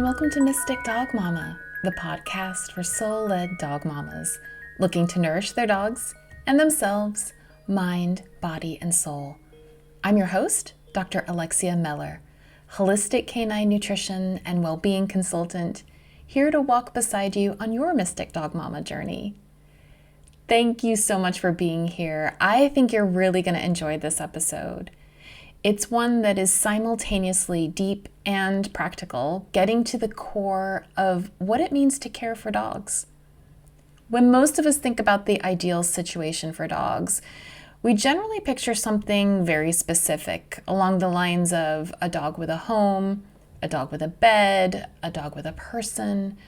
welcome to Mystic Dog Mama, the podcast for soul-led dog mamas looking to nourish their dogs and themselves, mind, body, and soul. I'm your host, Dr. Alexia Meller, holistic canine nutrition and well-being consultant, here to walk beside you on your Mystic Dog Mama journey. Thank you so much for being here. I think you're really going to enjoy this episode. It's one that is simultaneously deep and practical, getting to the core of what it means to care for dogs. When most of us think about the ideal situation for dogs, we generally picture something very specific along the lines of a dog with a home, a dog with a bed, a dog with a person.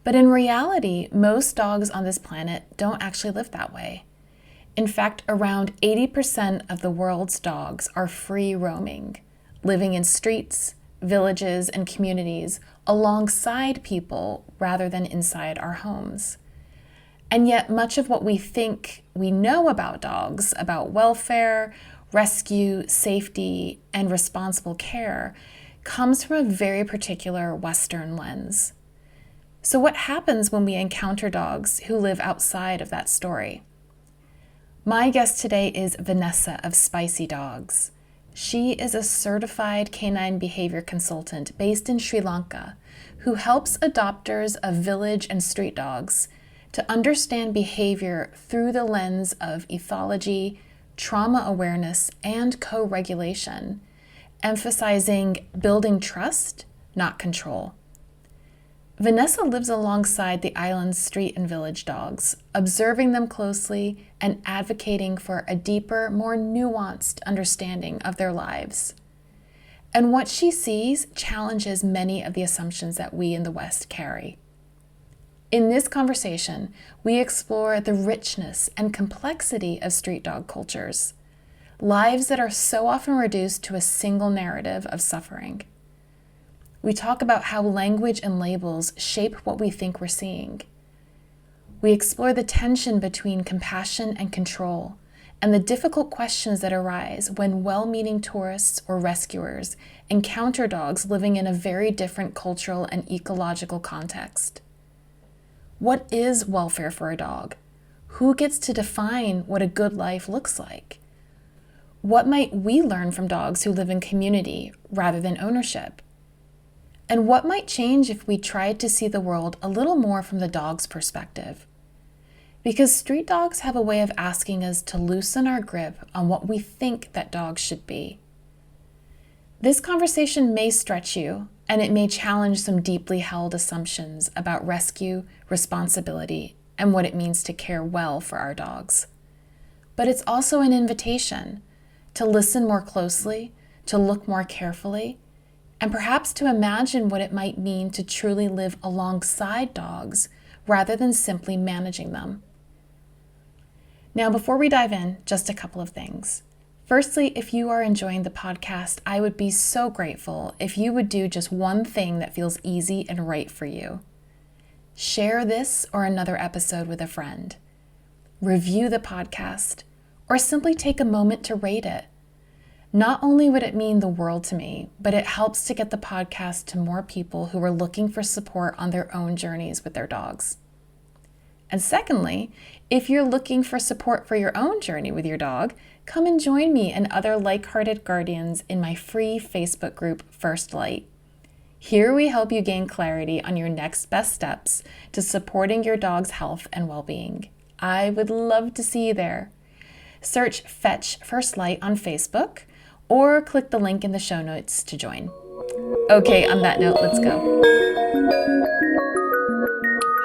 But in reality, most dogs on this planet don't actually live that way. In fact, around 80% of the world's dogs are free roaming, living in streets, villages, and communities alongside people rather than inside our homes. And yet much of what we think we know about dogs, about welfare, rescue, safety, and responsible care, comes from a very particular Western lens. So what happens when we encounter dogs who live outside of that story? My guest today is Vanessa of Spicy Dogs. She is a certified canine behavior consultant based in Sri Lanka who helps adopters of village and street dogs to understand behavior through the lens of ethology, trauma awareness, and co-regulation, emphasizing building trust, not control. Vanessa lives alongside the island's street and village dogs, observing them closely and advocating for a deeper, more nuanced understanding of their lives. And what she sees challenges many of the assumptions that we in the West carry. In this conversation, we explore the richness and complexity of street dog cultures, lives that are so often reduced to a single narrative of suffering. We talk about how language and labels shape what we think we're seeing. We explore the tension between compassion and control, and the difficult questions that arise when well-meaning tourists or rescuers encounter dogs living in a very different cultural and ecological context. What is welfare for a dog? Who gets to define what a good life looks like? What might we learn from dogs who live in community rather than ownership? And what might change if we tried to see the world a little more from the dog's perspective? Because street dogs have a way of asking us to loosen our grip on what we think that dogs should be. This conversation may stretch you, and it may challenge some deeply held assumptions about rescue, responsibility, and what it means to care well for our dogs. But it's also an invitation to listen more closely, to look more carefully, and perhaps to imagine what it might mean to truly live alongside dogs rather than simply managing them. Now, before we dive in, just a couple of things. Firstly, if you are enjoying the podcast, I would be so grateful if you would do just one thing that feels easy and right for you. Share this or another episode with a friend. Review the podcast, or simply take a moment to rate it. Not only would it mean the world to me, but it helps to get the podcast to more people who are looking for support on their own journeys with their dogs. And secondly, if you're looking for support for your own journey with your dog, come and join me and other like-hearted guardians in my free Facebook group, First Light. Here we help you gain clarity on your next best steps to supporting your dog's health and well-being. I would love to see you there. Search Fetch First Light on Facebook, or click the link in the show notes to join. Okay, on that note, let's go.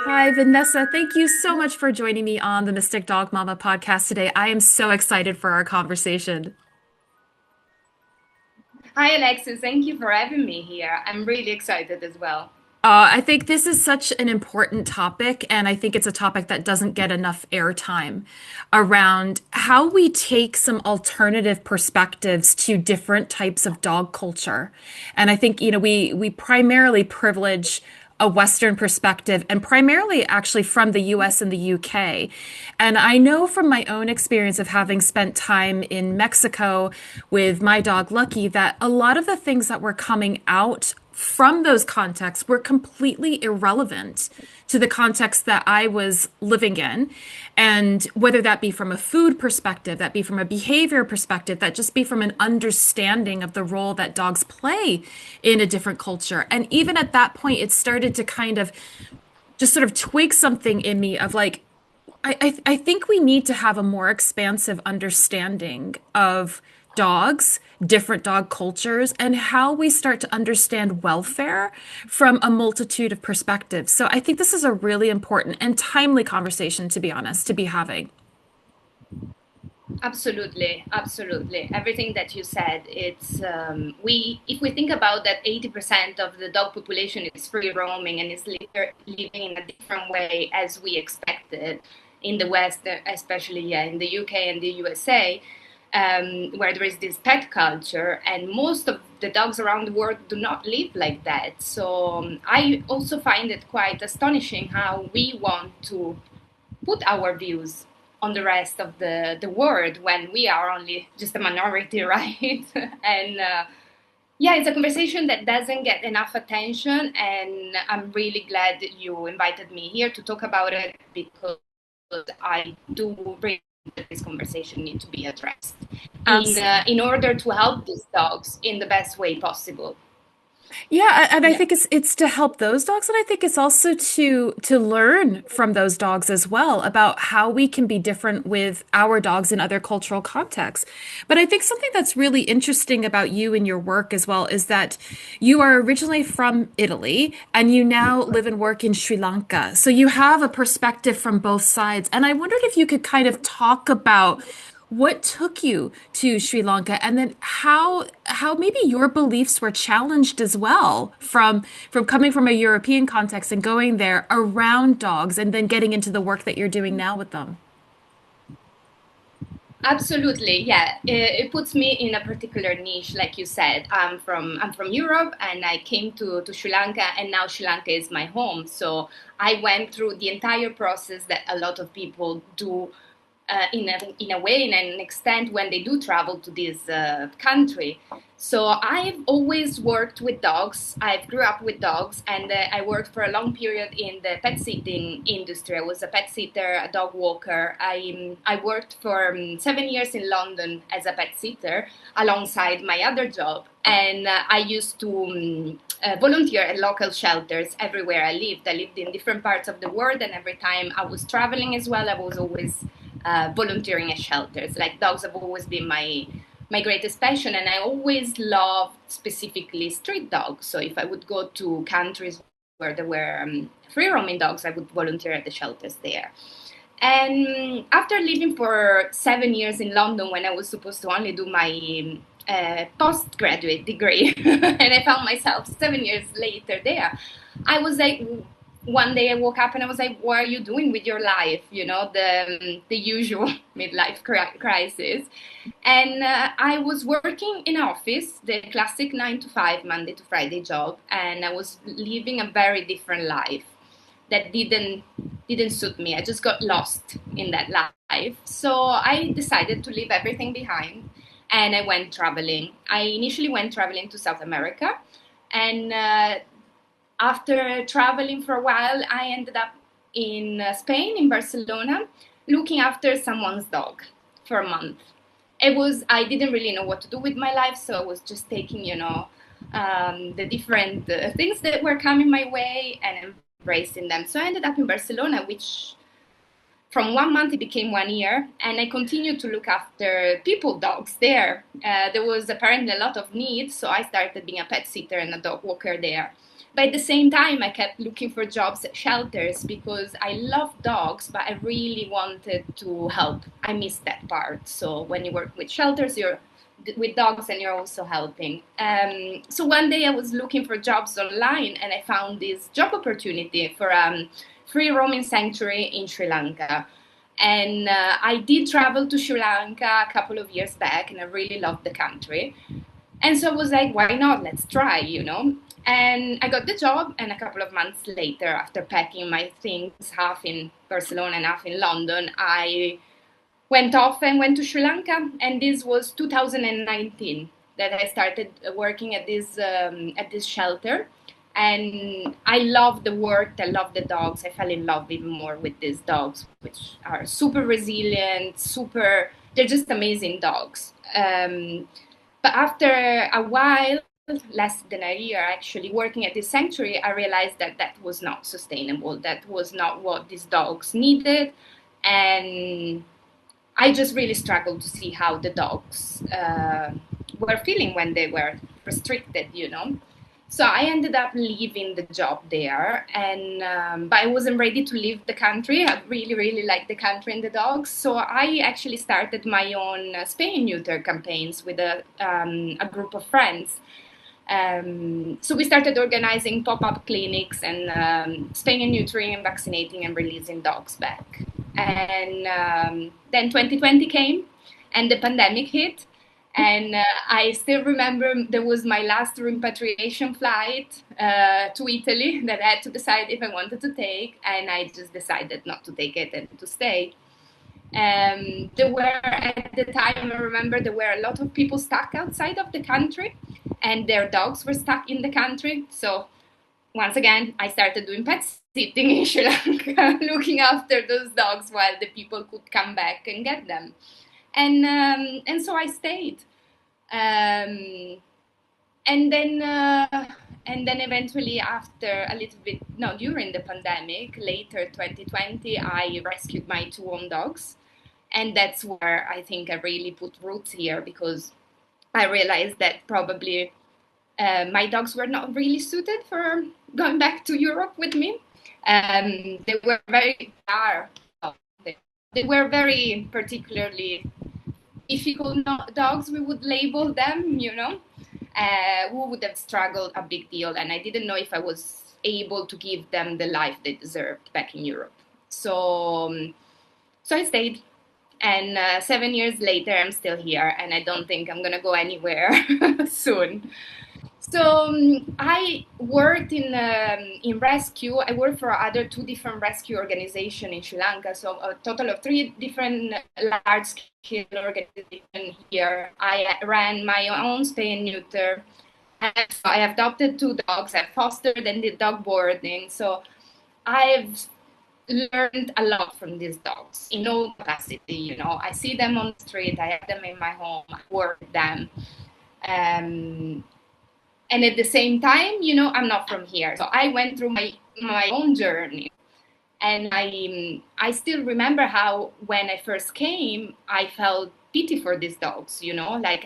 Hi, Vanessa. Thank you so much for joining me on the Mystic Dog Mama podcast today. I am so excited for our conversation. Hi, Alexis. Thank you for having me here. I'm really excited as well. I think this is such an important topic, and I think it's a topic that doesn't get enough airtime around how we take some alternative perspectives to different types of dog culture. And I think, we primarily privilege a Western perspective, and primarily actually from the US and the UK. And I know from my own experience of having spent time in Mexico with my dog Lucky that a lot of the things that were coming out from those contexts were completely irrelevant to the context that I was living in. And whether that be from a food perspective, that be from a behavior perspective, that just be from an understanding of the role that dogs play in a different culture. And even at that point, it started to kind of just sort of twig something in me of like, I think we need to have a more expansive understanding of dogs, different dog cultures, and how we start to understand welfare from a multitude of perspectives. So I think this is a really important and timely conversation, to be honest, to be having. Absolutely, absolutely. Everything that you said, it's we. If we think about that, 80% of the dog population is free roaming and is living in a different way as we expected in the West, especially in the UK and the USA, where there is this pet culture, and most of the dogs around the world do not live like that. So I also find it quite astonishing how we want to put our views on the rest of the world when we are only just a minority, right? And yeah, it's a conversation that doesn't get enough attention, and I'm really glad that you invited me here to talk about it because I do really think that this conversation needs to be addressed in order to help these dogs in the best way possible. Yeah, and I Yeah. think it's to help those dogs, and I think it's also to learn from those dogs as well about how we can be different with our dogs in other cultural contexts. But I think something that's really interesting about you and your work as well is that you are originally from Italy and you now live and work in Sri Lanka. So you have a perspective from both sides. And I wondered if you could kind of talk about what took you to Sri Lanka, and then how maybe your beliefs were challenged as well from coming from a European context and going there around dogs and then getting into the work that you're doing now with them? Absolutely, yeah. It puts me in a particular niche, like you said. I'm from Europe, and I came to Sri Lanka, and now Sri Lanka is my home. So I went through the entire process that a lot of people do, in a way, in an extent, when they do travel to this country. So I've always worked with dogs. I've grew up with dogs, and I worked for a long period in the pet sitting industry. I was a pet sitter, a dog walker. I worked for 7 years in London as a pet sitter alongside my other job, and I used to volunteer at local shelters everywhere I lived. I lived in different parts of the world, and every time I was traveling as well, I was always volunteering at shelters. Like dogs have always been my greatest passion, and I always loved specifically street dogs. So if I would go to countries where there were free roaming dogs, I would volunteer at the shelters there. And after living for 7 years in London, when I was supposed to only do my postgraduate degree, and I found myself 7 years later there, I was like, one day I woke up and I was like, what are you doing with your life? You know, the usual midlife crisis. And I was working in office, the classic 9 to 5, Monday to Friday job, and I was living a very different life that didn't suit me. I just got lost in that life. So I decided to leave everything behind, and I went traveling. I initially went traveling to South America, and after traveling for a while, I ended up in Spain, in Barcelona, looking after someone's dog for a month. I didn't really know what to do with my life, so I was just taking, the different things that were coming my way and embracing them. So I ended up in Barcelona, which from 1 month it became 1 year, and I continued to look after people dogs there. There was apparently a lot of need, so I started being a pet sitter and a dog walker there. But at the same time, I kept looking for jobs at shelters because I love dogs, but I really wanted to help. I missed that part. So when you work with shelters, you're with dogs and you're also helping. So one day I was looking for jobs online, and I found this job opportunity for free roaming sanctuary in Sri Lanka. And I did travel to Sri Lanka a couple of years back, and I really loved the country. And so I was like, why not? Let's try, you know? And I got the job, and a couple of months later, after packing my things, half in Barcelona and half in London, I went off and went to Sri Lanka. And this was 2019. that I started working at this shelter. And I love the work. I love the dogs. I fell in love even more with these dogs, which are super resilient, super. They're just amazing dogs. But after a while, less than a year actually working at this sanctuary, I realized that that was not sustainable. That was not what these dogs needed, and I just really struggled to see how the dogs were feeling when they were restricted, you know. So I ended up leaving the job there, and but I wasn't ready to leave the country. I really, really like the country and the dogs. So I actually started my own spay and neuter campaigns with a group of friends. So we started organizing pop-up clinics and spaying and neutering and vaccinating and releasing dogs back. And then 2020 came and the pandemic hit. And I still remember there was my last repatriation flight to Italy that I had to decide if I wanted to take. And I just decided not to take it and to stay. There were, at the time, I remember there were a lot of people stuck outside of the country and their dogs were stuck in the country. So once again, I started doing pet sitting in Sri Lanka, looking after those dogs while the people could come back and get them. And so I stayed. Um, and then eventually after a little bit, no, during the pandemic, later 2020, I rescued my two own dogs. And that's where I think I really put roots here, because I realized that probably my dogs were not really suited for going back to Europe with me. They were very they were very particularly difficult dogs, we would label them, you know, who would have struggled a big deal. And I didn't know if I was able to give them the life they deserved back in Europe. So I stayed. And 7 years later, I'm still here, and I don't think I'm going to go anywhere soon. So I worked in rescue. I worked for other two different rescue organizations in Sri Lanka. So a total of three different large-scale organizations here. I ran my own spay and neuter. I have adopted two dogs. I've fostered and did dog boarding. So I've learned a lot from these dogs in all capacity. You know, I see them on the street. I have them in my home. I work with them. And at the same time, you know, I'm not from here. So I went through my own journey. And I still remember how when I first came, I felt pity for these dogs, you know, like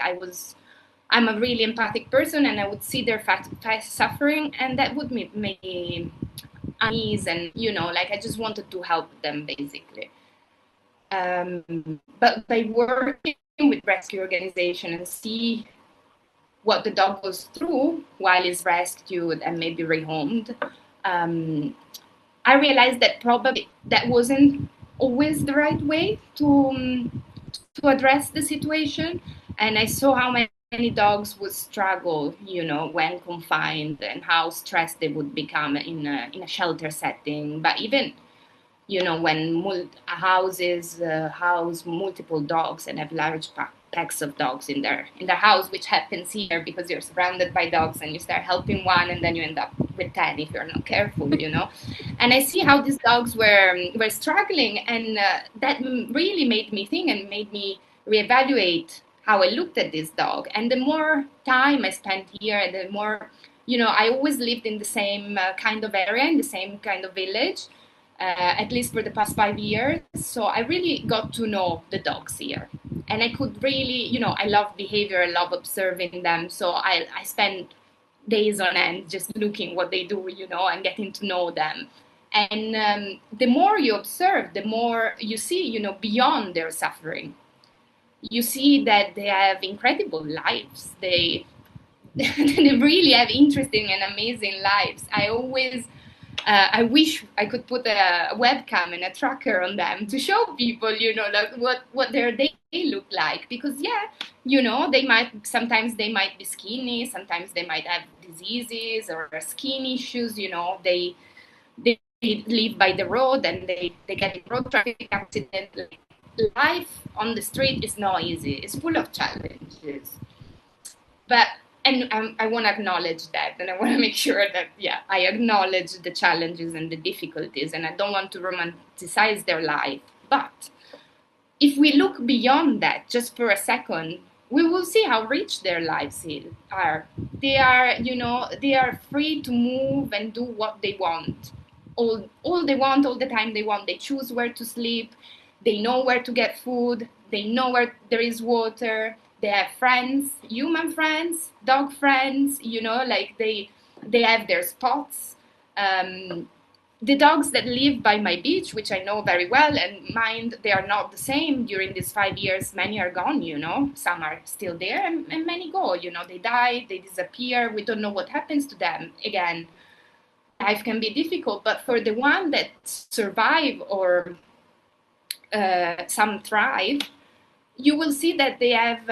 I'm a really empathic person, and I would see their suffering, and that would make me unease, and, you know, like I just wanted to help them basically. But by working with rescue organization and see what the dog goes through while he's rescued and maybe rehomed, I realized that probably that wasn't always the right way to address the situation. And I saw how many dogs would struggle, you know, when confined, and how stressed they would become in a shelter setting. But even, you know, when houses house multiple dogs and have large packs of dogs in their house, which happens here because you're surrounded by dogs and you start helping one and then you end up with 10 if you're not careful, you know. And I see how these dogs were struggling, and that really made me think and made me reevaluate how I looked at this dog. And the more time I spent here, the more, you know, I always lived in the same kind of area, in the same kind of village, at least for the past 5 years. So I really got to know the dogs here. And I could really, you know, I love behavior, I love observing them. So I spend days on end just looking what they do, you know, and getting to know them. And the more you observe, the more you see, you know, beyond their suffering. You see that they have incredible lives. They they really have interesting and amazing lives. I wish I could put a webcam and a tracker on them to show people, you know, like what their day look like. Because, yeah, you know, sometimes they might be skinny, sometimes they might have diseases or skin issues, you know, they live by the road and they get in road traffic accident. Life on the street is not easy. It's full of challenges. But and I want to acknowledge that, and I want to make sure that I acknowledge the challenges and the difficulties, and I don't want to romanticize their life. But if we look beyond that just for a second, we will see how rich their lives are. They are, they are free to move and do what they want. All they want, all the time they want. They choose where to sleep. They know where to get food. They know where there is water. They have friends, human friends, dog friends. Like they have their spots. Um, the dogs that live by my beach, which I know very well, and mind, they are not the same during these 5 years. Many are gone, Some are still there, and many go. They die, they disappear. We don't know what happens to them. Again, life can be difficult, but for the one that survive or some thrive, you will see that they have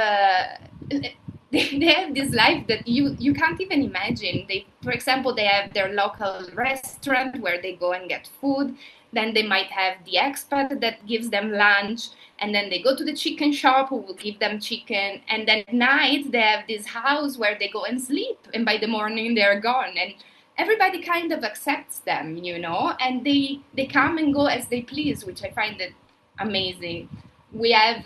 they have this life that you can't even imagine. For example, they have their local restaurant where they go and get food. Then they might have the expat that gives them lunch, and then they go to the chicken shop who will give them chicken. And then at night they have this house where they go and sleep, and by the morning they're gone. And everybody kind of accepts them, and they come and go as they please, which I find it amazing. We have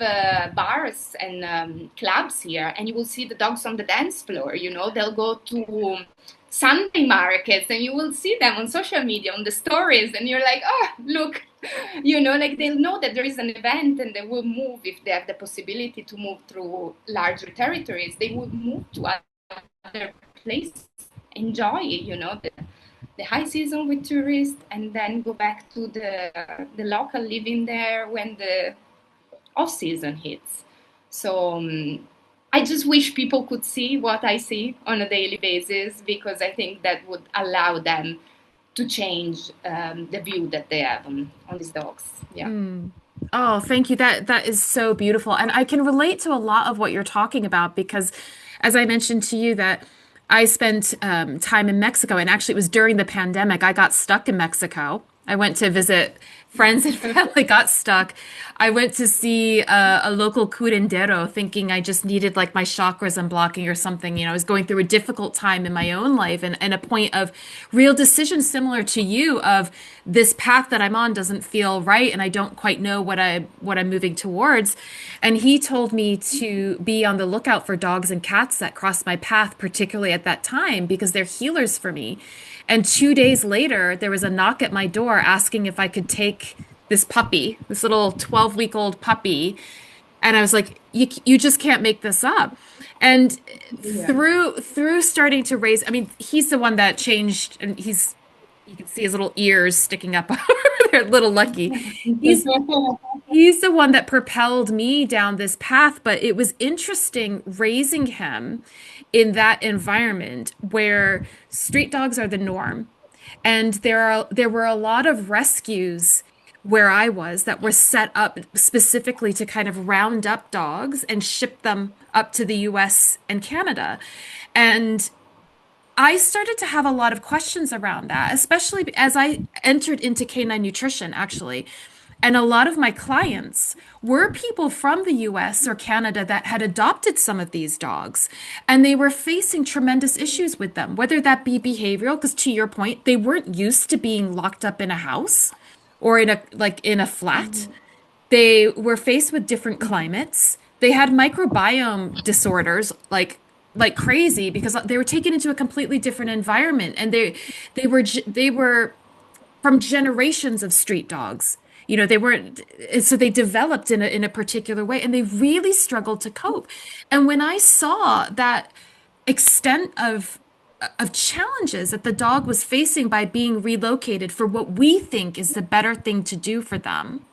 bars and clubs here, and you will see the dogs on the dance floor. They'll go to Sunday markets, and you will see them on social media, on the stories, and you're like, oh, look, like they'll know that there is an event, and they will move if they have the possibility to move through larger territories. They will move to other places, enjoy, the high season with tourists, and then go back to the local living there when the off season hits. So I just wish people could see what I see on a daily basis, because I think that would allow them to change the view that they have on these dogs. Yeah. Oh, thank you. That is so beautiful. And I can relate to a lot of what you're talking about because as I mentioned to you that I spent time in Mexico, and actually it was during the pandemic. I got stuck in Mexico. I went to visit friends and family, got stuck. I went to see a local curandero thinking I just needed like my chakras unblocking or something. I was going through a difficult time in my own life and a point of real decision similar to you of this path that I'm on doesn't feel right and I don't quite know what I'm moving towards. And he told me to be on the lookout for dogs and cats that cross my path, particularly at that time, because they're healers for me. And 2 days later, there was a knock at my door asking if I could take this puppy, this little 12-week-old puppy. And I was like, you just can't make this up. And Yeah. through starting to raise, I mean, he's the one that changed, and you can see his little ears sticking up. They're a little lucky. He's He's the one that propelled me down this path, but it was interesting raising him in that environment where street dogs are the norm. And there were a lot of rescues where I was that were set up specifically to kind of round up dogs and ship them up to the US and Canada. And I started to have a lot of questions around that, especially as I entered into canine nutrition, actually. And a lot of my clients were people from the US or Canada that had adopted some of these dogs, and they were facing tremendous issues with them, whether that be behavioral, because to your point, they weren't used to being locked up in a house or in a flat. They were faced with different climates. They had microbiome disorders like crazy because they were taken into a completely different environment and they were from generations of street dogs. They weren't, so they developed in a particular way and they really struggled to cope. And when I saw that extent of challenges that the dog was facing by being relocated for what we think is the better thing to do for them,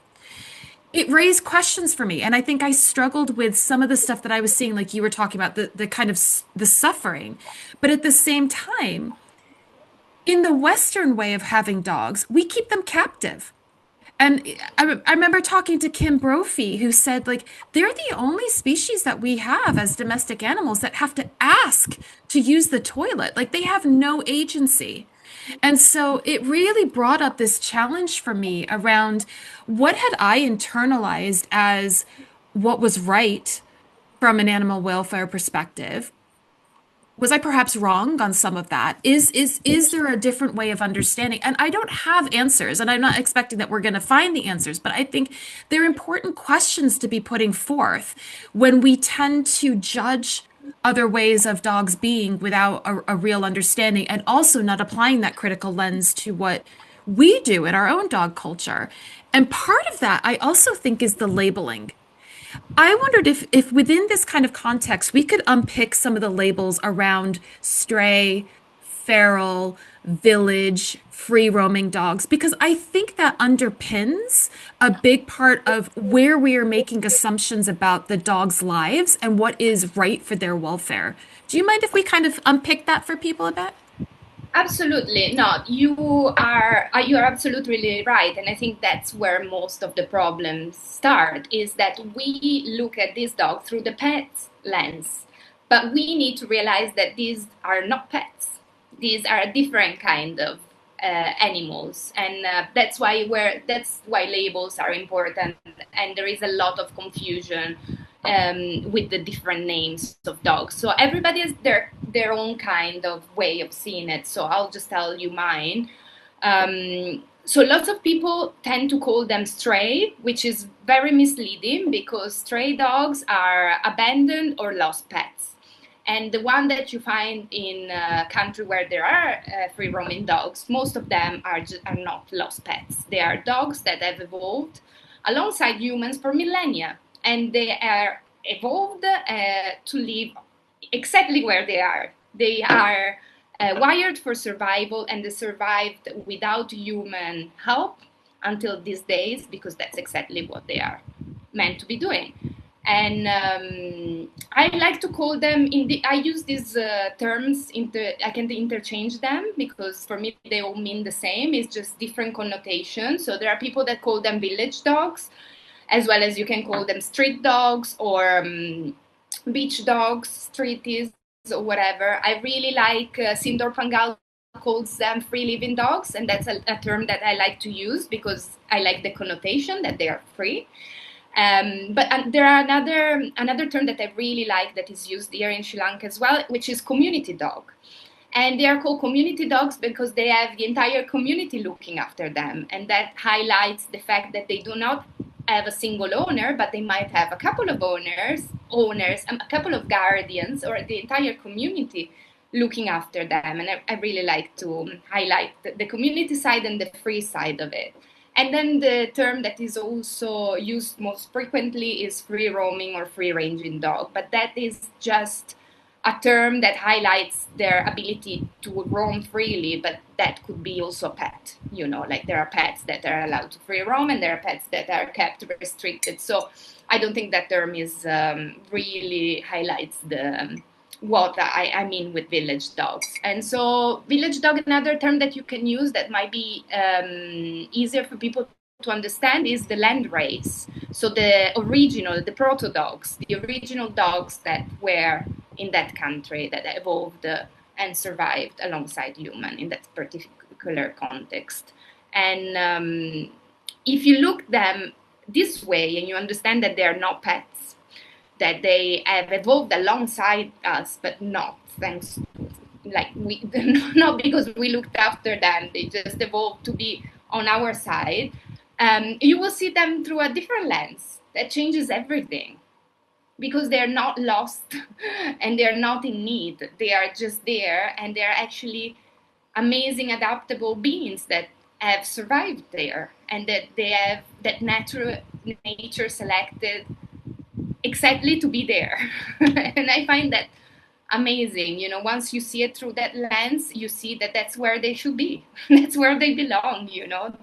it raised questions for me. And I think I struggled with some of the stuff that I was seeing, like you were talking about, the kind of the suffering. But at the same time, in the Western way of having dogs, we keep them captive. And I remember talking to Kim Brophy, who said, like, they're the only species that we have as domestic animals that have to ask to use the toilet. Like, they have no agency. And so it really brought up this challenge for me around what had I internalized as what was right from an animal welfare perspective Was I perhaps wrong on some of that? Is there a different way of understanding? And I don't have answers, and I'm not expecting that we're going to find the answers, but I think they're important questions to be putting forth when we tend to judge other ways of dogs being without a real understanding, and also not applying that critical lens to what we do in our own dog culture. And part of that, I also think, is the labeling. I wondered if within this kind of context, we could unpick some of the labels around stray, feral, village, free roaming dogs, because I think that underpins a big part of where we are making assumptions about the dogs' lives and what is right for their welfare. Do you mind if we kind of unpick that for people a bit? Absolutely. No, you are absolutely right. And I think that's where most of the problems start, is that we look at this dog through the pet lens. But we need to realize that these are not pets. These are a different kind of animals, and that's why labels are important. And there is a lot of confusion with the different names of dogs. So everybody has their own kind of way of seeing it. So I'll just tell you mine. So lots of people tend to call them stray, which is very misleading because stray dogs are abandoned or lost pets. And the one that you find in a country where there are free roaming dogs, most of them are not lost pets. They are dogs that have evolved alongside humans for millennia, and they are evolved to live exactly where they are. They are wired for survival, and they survived without human help until these days because that's exactly what they are meant to be doing. And I like to call them I use these terms I can interchange them because for me they all mean the same. It's just different connotations. So there are people that call them village dogs, as well as you can call them street dogs or beach dogs, streeties, or whatever. I really like Sindor Pangal calls them free living dogs, and that's a term that I like to use because I like the connotation that they are free. But there are another term that I really like that is used here in Sri Lanka as well, which is community dog. And they are called community dogs because they have the entire community looking after them. And that highlights the fact that they do not have a single owner, but they might have a couple of owners, a couple of guardians, or the entire community looking after them. And I really like to highlight the community side and the free side of it. And then the term that is also used most frequently is free roaming or free ranging dog. But that is just a term that highlights their ability to roam freely, but that could be also a pet. Like there are pets that are allowed to free roam and there are pets that are kept restricted. So I don't think that term is really highlights the what I mean with village dogs. And so village dog, another term that you can use that might be easier for people to understand is the land race. So the proto dogs, the original dogs that were in that country that evolved and survived alongside human in that particular context. And if you look them this way and you understand that they are not pets, that they have evolved alongside us, but not thanks like we not because we looked after them, they just evolved to be on our side. You will see them through a different lens that changes everything because they're not lost and they're not in need. They are just there, and they're actually amazing adaptable beings that have survived there, and that they have that nature selected exactly to be there. And I find that amazing. Once you see it through that lens, you see that that's where they should be. That's where they belong.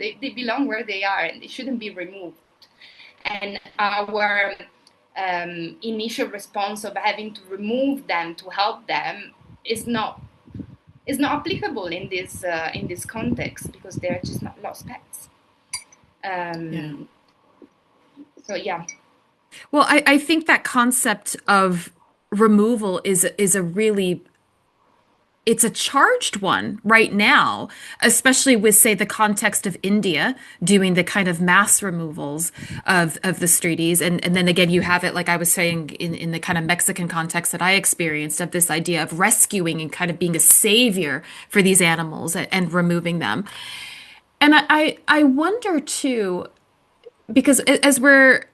They belong where they are, and they shouldn't be removed. And our initial response of having to remove them to help them is not applicable in this context because they're just not lost pets. Yeah. um, so yeah. Well, I think that concept of removal is a really it's a charged one right now, especially with, say, the context of India doing the kind of mass removals of the streeties. And then again, you have it, like I was saying, in the kind of Mexican context that I experienced of this idea of rescuing and kind of being a savior for these animals and removing them. And I wonder too, because as we're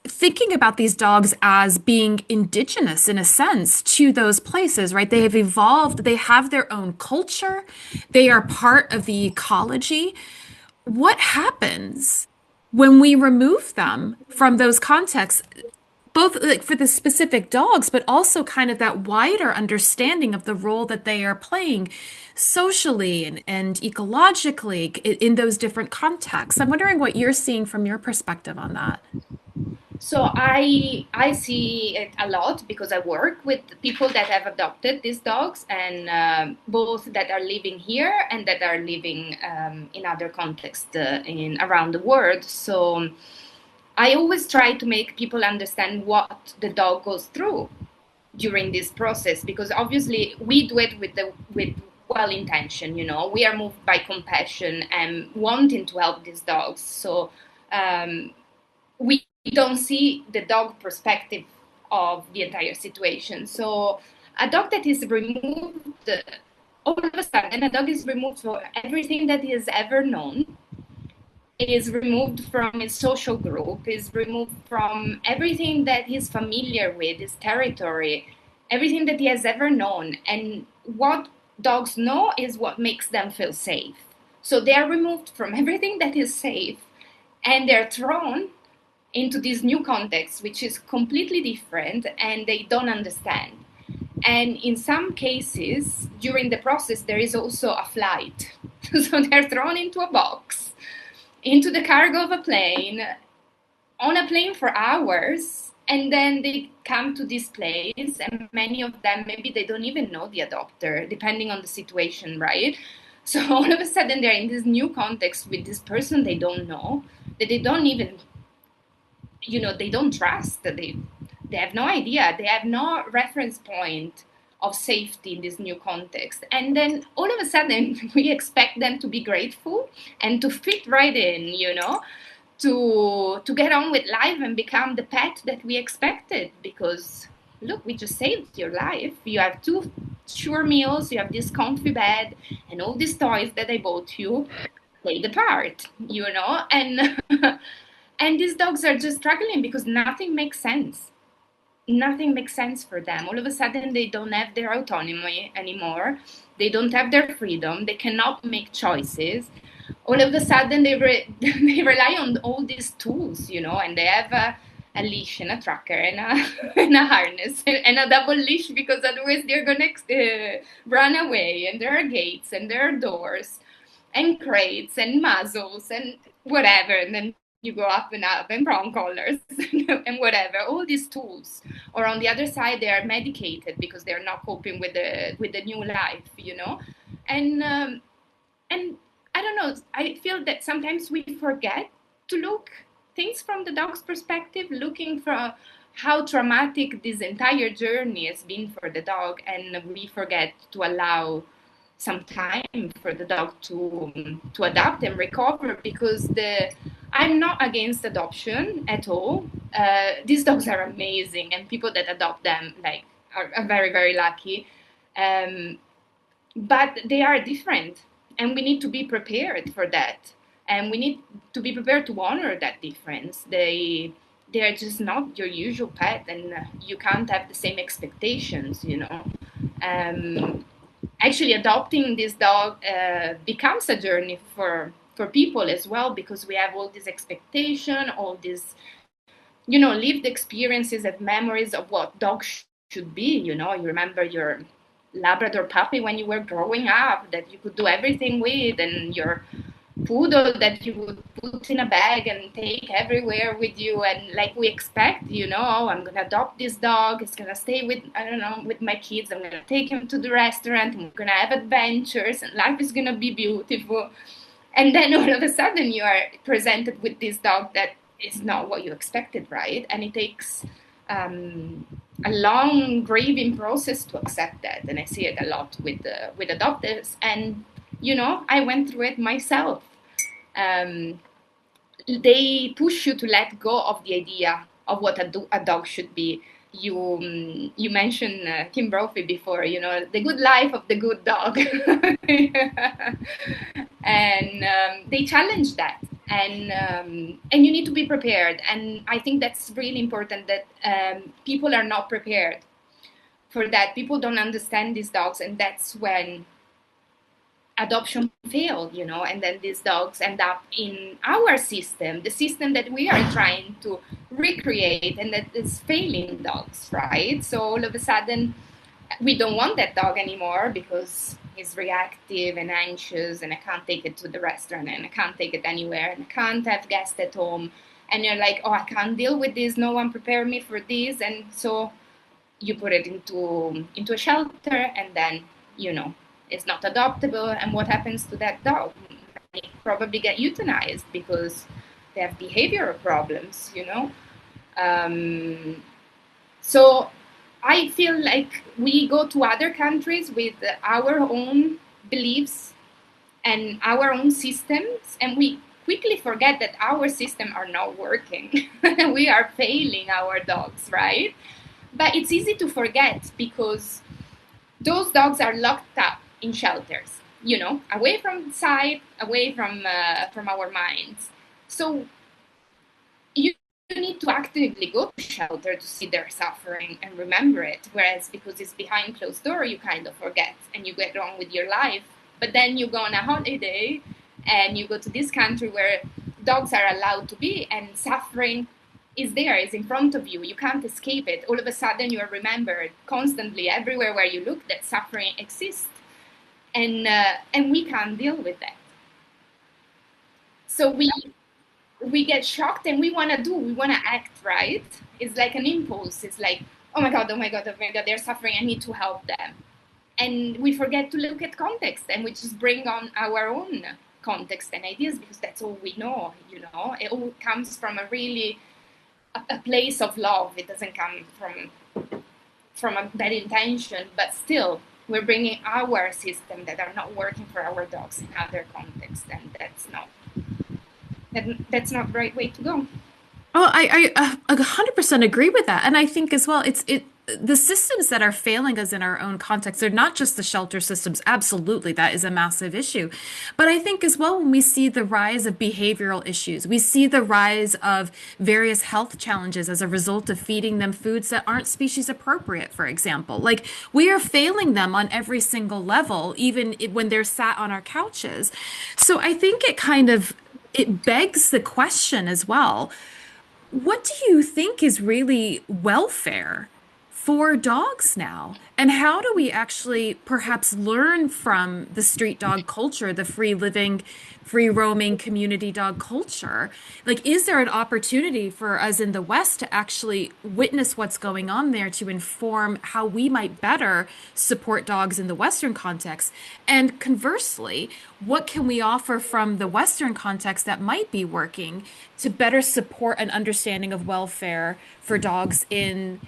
thinking about these dogs as being indigenous in a sense to those places, right? They have evolved, they have their own culture, they are part of the ecology. What happens when we remove them from those contexts, both like for the specific dogs, but also kind of that wider understanding of the role that they are playing socially and ecologically in those different contexts? I'm wondering what you're seeing from your perspective on that. So I see it a lot because I work with people that have adopted these dogs, and both that are living here and that are living in other contexts in around the world. So I always try to make people understand what the dog goes through during this process, because obviously we do it with well intention. We are moved by compassion and wanting to help these dogs. So we don't see the dog perspective of the entire situation. So a dog that is removed, all of a sudden, a dog is removed from everything that he has ever known, is removed from his social group, is removed from everything that he's familiar with, his territory, everything that he has ever known. And what dogs know is what makes them feel safe. So they are removed from everything that is safe, and they're thrown into this new context, which is completely different, and they don't understand. And in some cases, during the process, there is also a flight. So they're thrown into a box, into the cargo of a plane, on a plane for hours, and then they come to this place, and many of them, maybe they don't even know the adopter, depending on the situation, right? So all of a sudden, they're in this new context with this person they don't know, that they don't even they don't trust. They have no idea. They have no reference point of safety in this new context. And then all of a sudden, we expect them to be grateful and to fit right in, to get on with life and become the pet that we expected. Because look, we just saved your life. You have two sure meals, you have this comfy bed, and all these toys that I bought you play the part, and and these dogs are just struggling because nothing makes sense. Nothing makes sense for them. All of a sudden, they don't have their autonomy anymore. They don't have their freedom. They cannot make choices. All of a sudden, they rely on all these tools, and they have a leash and a tracker and and a harness and a double leash, because otherwise they're going to run away. And there are gates and there are doors and crates and muzzles and whatever. And then you go up and prong collars and whatever, all these tools. Or on the other side, they are medicated because they're not coping with the new life, and I don't know, I feel that sometimes we forget to look things from the dog's perspective, looking for how traumatic this entire journey has been for the dog, and we forget to allow some time for the dog to adapt and recover. Because I'm not against adoption at all. These dogs are amazing, and people that adopt them are very, very lucky. Um, but they are different, and we need to be prepared for that, and we need to be prepared to honor that difference. They are just not your usual pet, and you can't have the same expectations. Actually, adopting this dog becomes a journey for people as well, because we have all this expectation, all these lived experiences and memories of what dogs should be. You remember your Labrador puppy when you were growing up, that you could do everything with, and your poodle that you would put in a bag and take everywhere with you. And like we expect, oh, I'm gonna adopt this dog, it's gonna stay with, I don't know, with my kids, I'm gonna take him to the restaurant, and we're gonna have adventures, and life is gonna be beautiful. And then all of a sudden you are presented with this dog that is not what you expected, right? And it takes a long grieving process to accept that, and I see it a lot with adopters. And I went through it myself. Um, they push you to let go of the idea of what a dog should be. You mentioned Tim Brophy before, the good life of the good dog. And they challenge that, and you need to be prepared. And I think that's really important, that people are not prepared for that. People don't understand these dogs, and that's when adoption failed, and then these dogs end up in our system, the system that we are trying to recreate, and that is failing dogs, right? So all of a sudden, we don't want that dog anymore because he's reactive and anxious, and I can't take it to the restaurant, and I can't take it anywhere, and I can't have guests at home. And you're like, oh, I can't deal with this. No one prepared me for this. And so you put it into a shelter, and then it's not adoptable. And what happens to that dog? They probably get euthanized because they have behavioral problems. So I feel like we go to other countries with our own beliefs and our own systems, and we quickly forget that our systems are not working. We are failing our dogs, right? But it's easy to forget because those dogs are locked up in shelters, away from sight, away from our minds. So you need to actively go to shelter to see their suffering and remember it. Whereas because it's behind closed door, you kind of forget and you get on with your life. But then you go on a holiday and you go to this country where dogs are allowed to be, and suffering is there, is in front of you. You can't escape it. All of a sudden, you are remembered constantly, everywhere where you look, that suffering exists, and we can't deal with that. So we get shocked, and we want to act, right? It's like an impulse. It's like, oh my god, oh my god, oh my god, they're suffering. I need to help them, and we forget to look at context, and we just bring on our own context and ideas because that's all we know. It all comes from a place of love. It doesn't come from a bad intention, but still we're bringing our system that are not working for our dogs in other contexts, and that's not the right way to go. Oh, I 100% agree with that. And I think as well, the systems that are failing us in our own context, they're not just the shelter systems. Absolutely, that is a massive issue. But I think as well, when we see the rise of behavioral issues, we see the rise of various health challenges as a result of feeding them foods that aren't species appropriate, for example. Like we are failing them on every single level, even when they're sat on our couches. So I think it begs the question as well, what do you think is really welfare for dogs now? And how do we actually perhaps learn from the street dog culture, the free living, free roaming community dog culture? Like, is there an opportunity for us in the West to actually witness what's going on there to inform how we might better support dogs in the Western context? And conversely, what can we offer from the Western context that might be working to better support an understanding of welfare for dogs in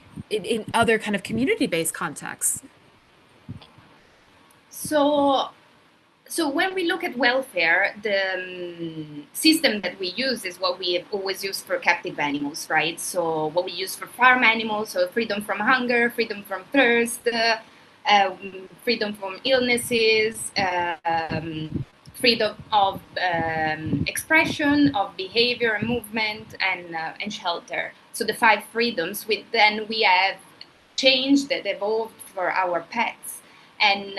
other kind of community-based contexts? So when we look at welfare, the system that we use is what we have always used for captive animals, right? So what we use for farm animals, so freedom from hunger, freedom from thirst, freedom from illnesses, freedom of expression, of behavior and movement, and shelter. So the five freedoms. Then we have changed that, evolved for our pets, and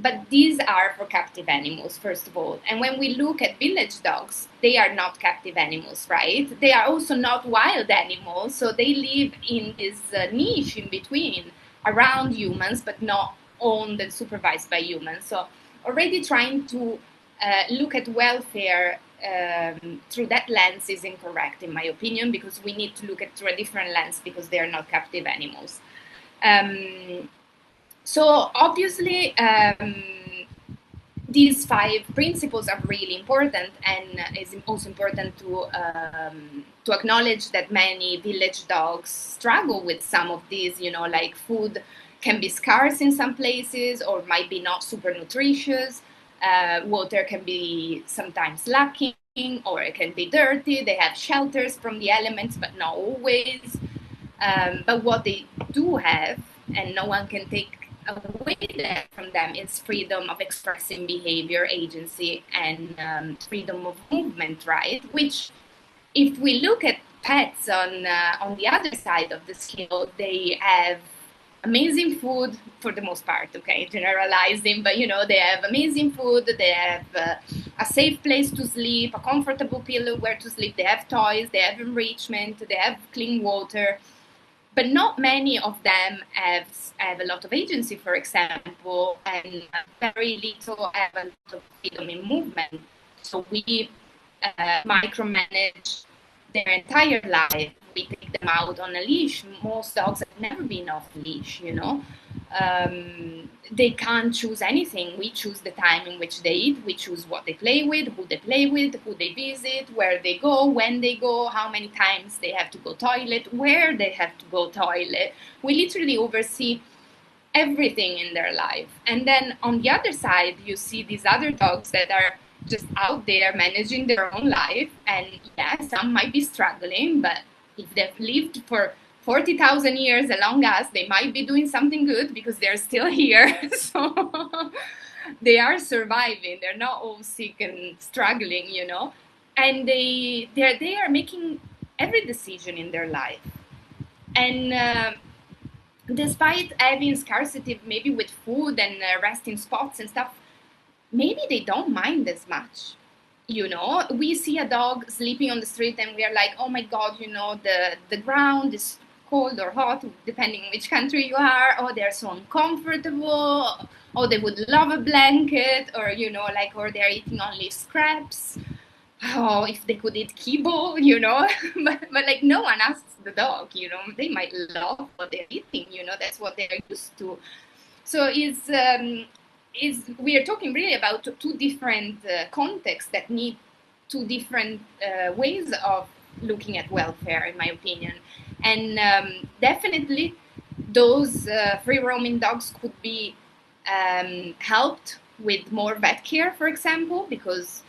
but these are for captive animals, first of all. And when we look at village dogs, they are not captive animals, right? They are also not wild animals, so they live in this niche in between, around humans, but not owned and supervised by humans. So already trying to look at welfare through that lens is incorrect, in my opinion, because we need to look at through a different lens because they are not captive animals. So obviously, these 5 principles are really important, and it's also important to acknowledge that many village dogs struggle with some of these. Like food can be scarce in some places, or might be not super nutritious. Water can be sometimes lacking, or it can be dirty. They have shelters from the elements, but not always. But what they do have, and no one can take away that from them, is freedom of expressing behavior, agency, and freedom of movement, right? Which, if we look at pets on the other side of the scale, they have amazing food for the most part. Okay, generalizing, but they have amazing food. They have a safe place to sleep, a comfortable pillow where to sleep. They have toys. They have enrichment. They have clean water, but not many of them have a lot of agency, for example, and very little have a lot of freedom in movement. So we micromanage their entire life. We take them out on a leash. Most dogs have never been off leash. They can't choose anything. We choose the time in which they eat. We choose what they play with, who they visit, where they go, when they go, how many times they have to go toilet, where they have to go toilet. We literally oversee everything in their life. And then on the other side, you see these other dogs that are just out there managing their own life. And yeah, some might be struggling, but if they've lived for 40,000 years along us, they might be doing something good because they're still here. So they are surviving. They're not all sick and struggling. And they are making every decision in their life. And despite having scarcity, maybe with food and resting spots and stuff, maybe they don't mind as much. We see a dog sleeping on the street and we are like, oh my God, the ground is cold or hot, depending on which country you are. Oh, they're so uncomfortable. Oh, they would love a blanket, or, or they're eating only scraps. Oh, if they could eat kibble. but like no one asks the dog. They might love what they're eating. That's what they're used to. So we are talking really about two different contexts that need two different ways of looking at welfare, in my opinion. And definitely those free roaming dogs could be helped with more vet care, for example, because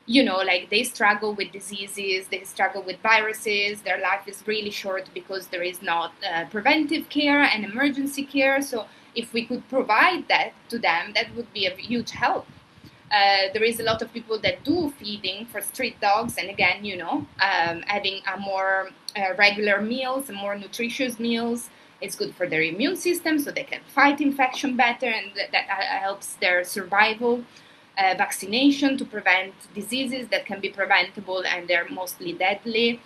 like they struggle with diseases, they struggle with viruses, their life is really short because there is not preventive care and emergency care. So if we could provide that to them, that would be a huge help. There is a lot of people that do feeding for street dogs, and again, having a more regular meals and more nutritious meals is good for their immune system, so they can fight infection better, and that helps their survival. Vaccination to prevent diseases that can be preventable and they're mostly deadly.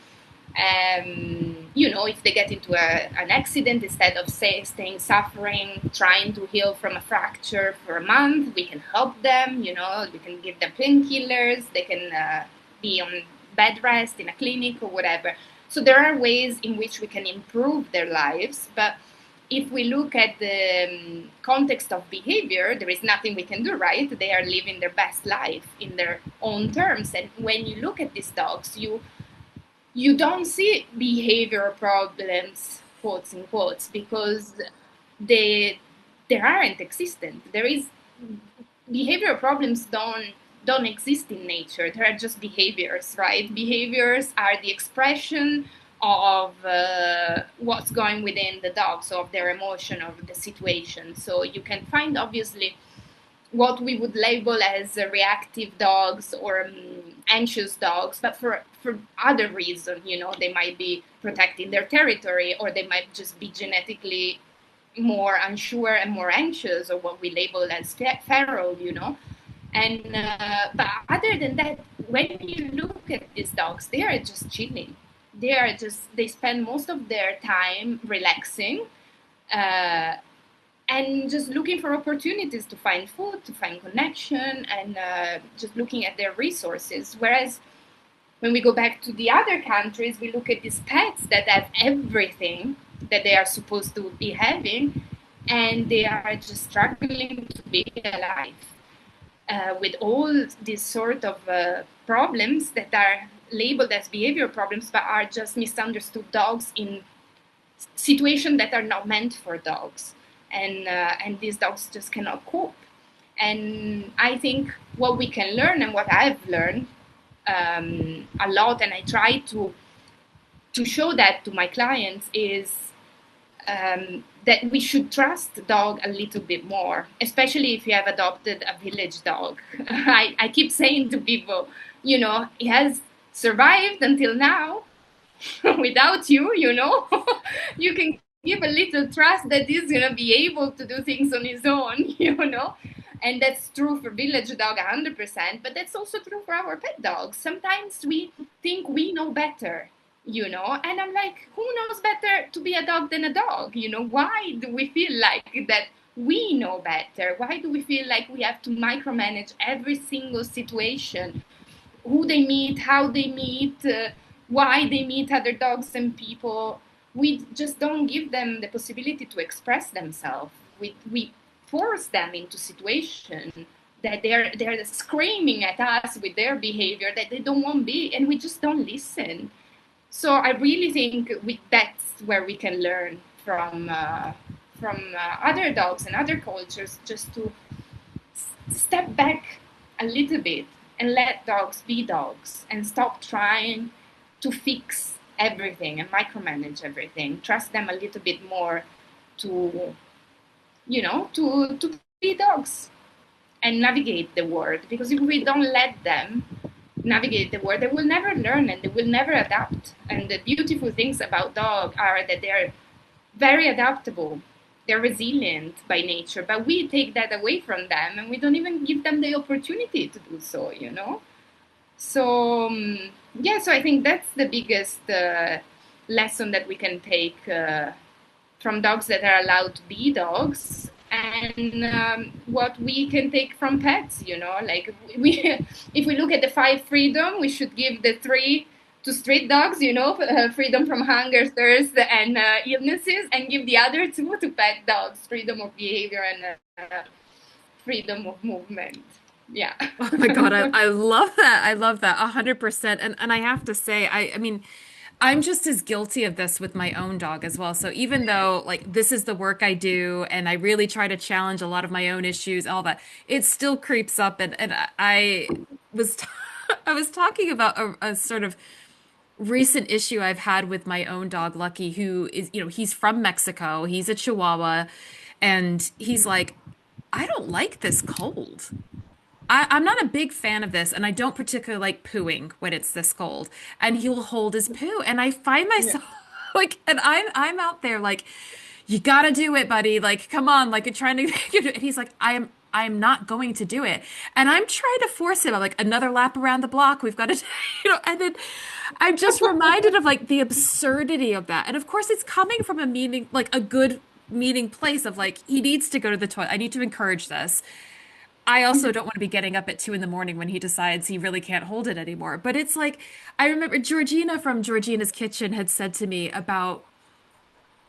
If they get into an accident, instead of staying suffering, trying to heal from a fracture for a month, we can help them. We can give them painkillers. They can be on bed rest in a clinic or whatever. So there are ways in which we can improve their lives, but if we look at the context of behavior, there is nothing we can do, right? They are living their best life in their own terms. And when you look at these dogs, you don't see behavior problems, quotes in quotes, because they aren't existent. Behavior problems don't exist in nature. They are just behaviors, right? Behaviors are the expression of what's going within the dog, so of their emotion, of the situation. So you can find, obviously, what we would label as reactive dogs or anxious dogs, but for other reasons. They might be protecting their territory, or they might just be genetically more unsure and more anxious, or what we label as feral. And but other than that, when you look at these dogs, they are just chilling. They spend most of their time relaxing and just looking for opportunities to find food, to find connection, and just looking at their resources. Whereas when we go back to the other countries, we look at these pets that have everything that they are supposed to be having, and they are just struggling to be alive. with all these sort of problems that are labeled as behavior problems, but are just misunderstood dogs in situations that are not meant for dogs, and these dogs just cannot cope. And I think what we can learn, and what I've learned a lot, and I try to show that to my clients, is that we should trust the dog a little bit more, especially if you have adopted a village dog. I keep saying to people, he has survived until now without you, you can give a little trust that he's going to be able to do things on his own, And that's true for village dog 100%, but that's also true for our pet dogs. Sometimes we think we know better, and I'm like, who knows better to be a dog than a dog? Why do we feel like that we know better? Why do we feel like we have to micromanage every single situation? Who they meet, how they meet, why they meet other dogs and people. We just don't give them the possibility to express themselves. We force them into situations that they're screaming at us with their behavior that they don't want to be, and we just don't listen. So I really think that's where we can learn from other dogs and other cultures, just to step back a little bit and let dogs be dogs and stop trying to fix everything and micromanage everything. Trust them a little bit more to, to be dogs and navigate the world. Because if we don't let them navigate the world, they will never learn and they will never adapt. And the beautiful things about dogs are that they're very adaptable. They're resilient by nature, but we take that away from them and we don't even give them the opportunity to do so. So, so I think that's the biggest lesson that we can take from dogs that are allowed to be dogs, and what we can take from pets. Like if we look at the 5 freedom, we should give the 3 to street dogs, freedom from hunger, thirst, and illnesses, and give the other 2 to pet dogs, freedom of behavior and freedom of movement. Yeah. Oh my God, I love that. I love that 100%. And I have to say, I mean, I'm just as guilty of this with my own dog as well. So even though like this is the work I do and I really try to challenge a lot of my own issues, all that, it still creeps up. And I was I was talking about a sort of recent issue I've had with my own dog, Lucky, who is, he's from Mexico. He's a Chihuahua, and he's like, I don't like this cold. I'm not a big fan of this, and I don't particularly like pooing when it's this cold. And he'll hold his poo, and I find Yeah. myself like, and I'm out there like, you gotta do it, buddy. Like, come on, like, you're trying to. And he's like, I'm not going to do it, and I'm trying to force him. I'm like, another lap around the block. We've got to, And then I'm just reminded of like the absurdity of that, and of course, it's coming from a meaning, like a good meaning place of like he needs to go to the toilet. I need to encourage this. I also don't want to be getting up at 2 in the morning when he decides he really can't hold it anymore. But it's like, I remember Georgina from Georgina's Kitchen had said to me about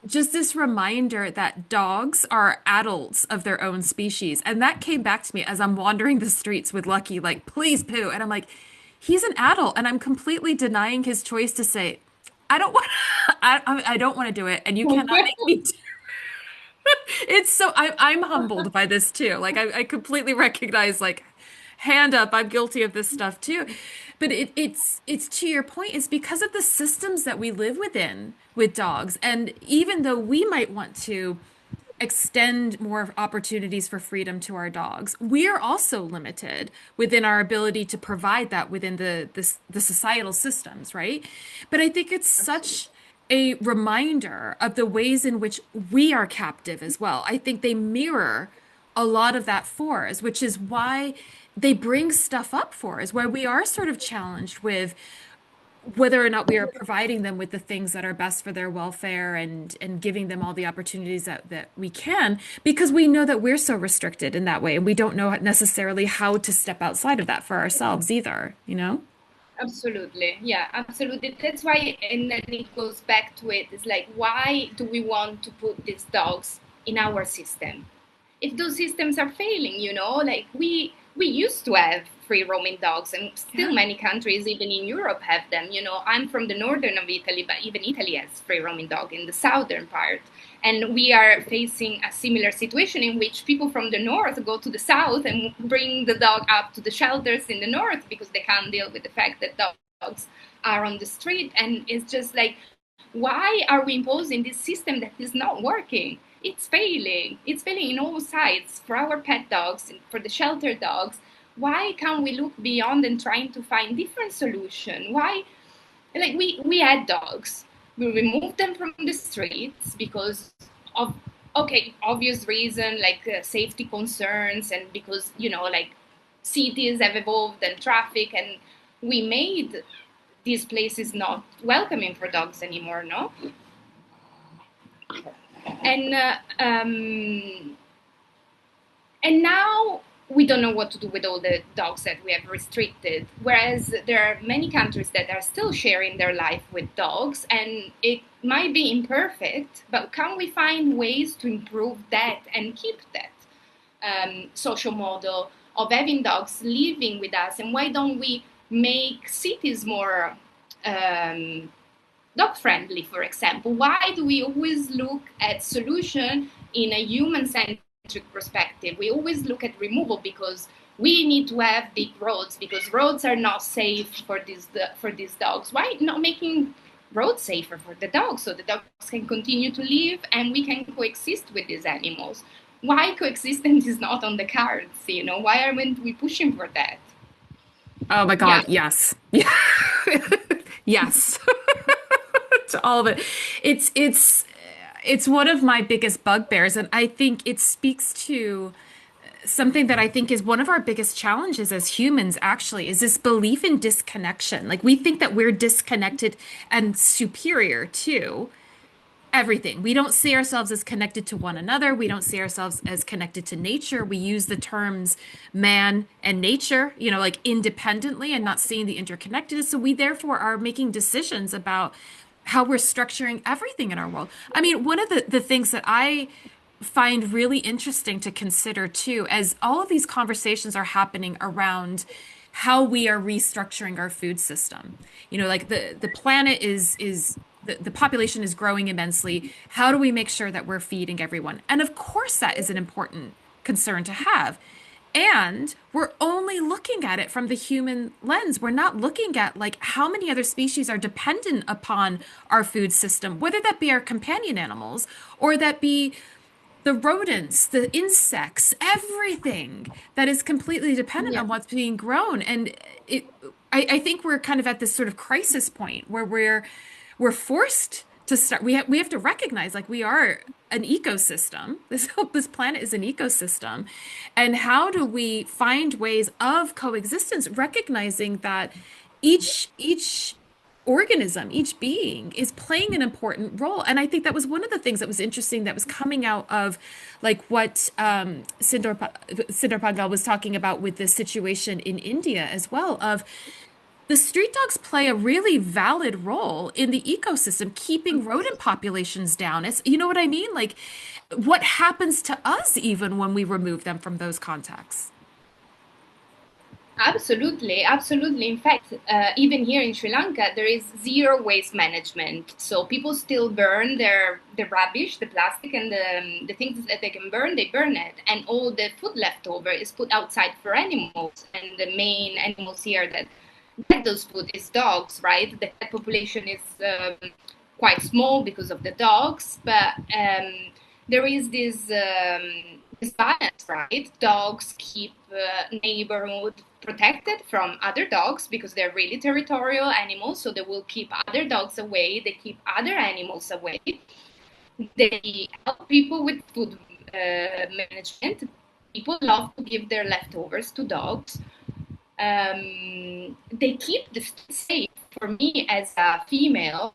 just this reminder that dogs are adults of their own species. And that came back to me as I'm wandering the streets with Lucky, like, please poo. And I'm like, he's an adult. And I'm completely denying his choice to say, I don't want, I don't want to do it. And you cannot make me do it's so I'm humbled by this too. Like I completely recognize like hand up, I'm guilty of this stuff too. But it's to your point, it's because of the systems that we live within with dogs. And even though we might want to extend more opportunities for freedom to our dogs, we are also limited within our ability to provide that within the societal systems, right? But I think it's such a reminder of the ways in which we are captive as well. I think they mirror a lot of that for us, which is why they bring stuff up for us, where we are sort of challenged with whether or not we are providing them with the things that are best for their welfare and giving them all the opportunities that we can, because we know that we're so restricted in that way, and we don't know necessarily how to step outside of that for ourselves either, you know? Absolutely. Yeah, absolutely. That's why, and then it goes back to it. It's like, why do we want to put these dogs in our system? if those systems are failing, like we used to have free roaming dogs, and still Yeah. many countries, even in Europe, have them. I'm from the northern of Italy, but even Italy has free roaming dog in the southern part. And we are facing a similar situation in which people from the north go to the south and bring the dog up to the shelters in the north because they can't deal with the fact that dogs are on the street. And it's just like, why are we imposing this system that is not working? It's failing. It's failing in all sides for our pet dogs, for the shelter dogs. Why can't we look beyond and trying to find different solution? Why, like we had dogs, we removed them from the streets because of, okay, obvious reason, like safety concerns, and because like cities have evolved and traffic, and we made these places not welcoming for dogs anymore, no? And and now we don't know what to do with all the dogs that we have restricted. Whereas there are many countries that are still sharing their life with dogs, and it might be imperfect, but can we find ways to improve that and keep that social model of having dogs living with us? And why don't we make cities more dog friendly, for example? Why do we always look at solution in a human centric perspective? We always look at removal because we need to have big roads because roads are not safe for these dogs. Why not making roads safer for the dogs so the dogs can continue to live and we can coexist with these animals? Why coexistence is not on the cards? Why aren't we pushing for that? Oh my Yeah, God, yes. Yeah. Yes. To all of it. It's one of my biggest bugbears, and I think it speaks to something that I think is one of our biggest challenges as humans, actually, is this belief in disconnection. Like we think that we're disconnected and superior to everything. We don't see ourselves as connected to one another. We don't see ourselves as connected to nature. We use the terms man and nature, like independently and not seeing the interconnectedness. So we therefore are making decisions about how we're structuring everything in our world. I mean, one of the things that I find really interesting to consider too, as all of these conversations are happening around how we are restructuring our food system. Like the planet is the population is growing immensely. How do we make sure that we're feeding everyone? And of course, that is an important concern to have. And we're only looking at it from the human lens. We're not looking at like how many other species are dependent upon our food system, whether that be our companion animals or that be the rodents, the insects, everything that is completely dependent yeah, on what's being grown. And it, I think we're kind of at this sort of crisis point where we're forced to start. We have to recognize like we are an ecosystem. This planet is an ecosystem, and how do we find ways of coexistence, recognizing that each organism, each being is playing an important role. And I think that was one of the things that was interesting that was coming out of like what Sindor Pangal was talking about with the situation in India as well, of the street dogs play a really valid role in the ecosystem, keeping rodent populations down. It's, you know what I mean? Like what happens to us even when we remove them from those contexts? absolutely, absolutely. In fact, even here in Sri Lanka, there is zero waste management. So people still burn the rubbish, the plastic, and the things that they can burn. They burn it, and all the food leftover is put outside for animals. And the main animals here that get those food is dogs, right? The pet population is quite small because of the dogs, but there is this balance, right? Dogs keep neighborhood protected from other dogs because they're really territorial animals, so they will keep other dogs away. They keep other animals away. They help people with food management. People love to give their leftovers to dogs. They keep the streets safe. For me, as a female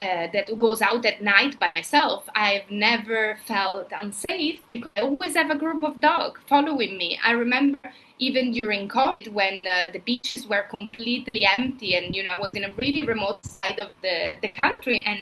that goes out at night by myself, I've never felt unsafe because I always have a group of dogs following me. I remember even during COVID when the beaches were completely empty and I was in a really remote side of the country, and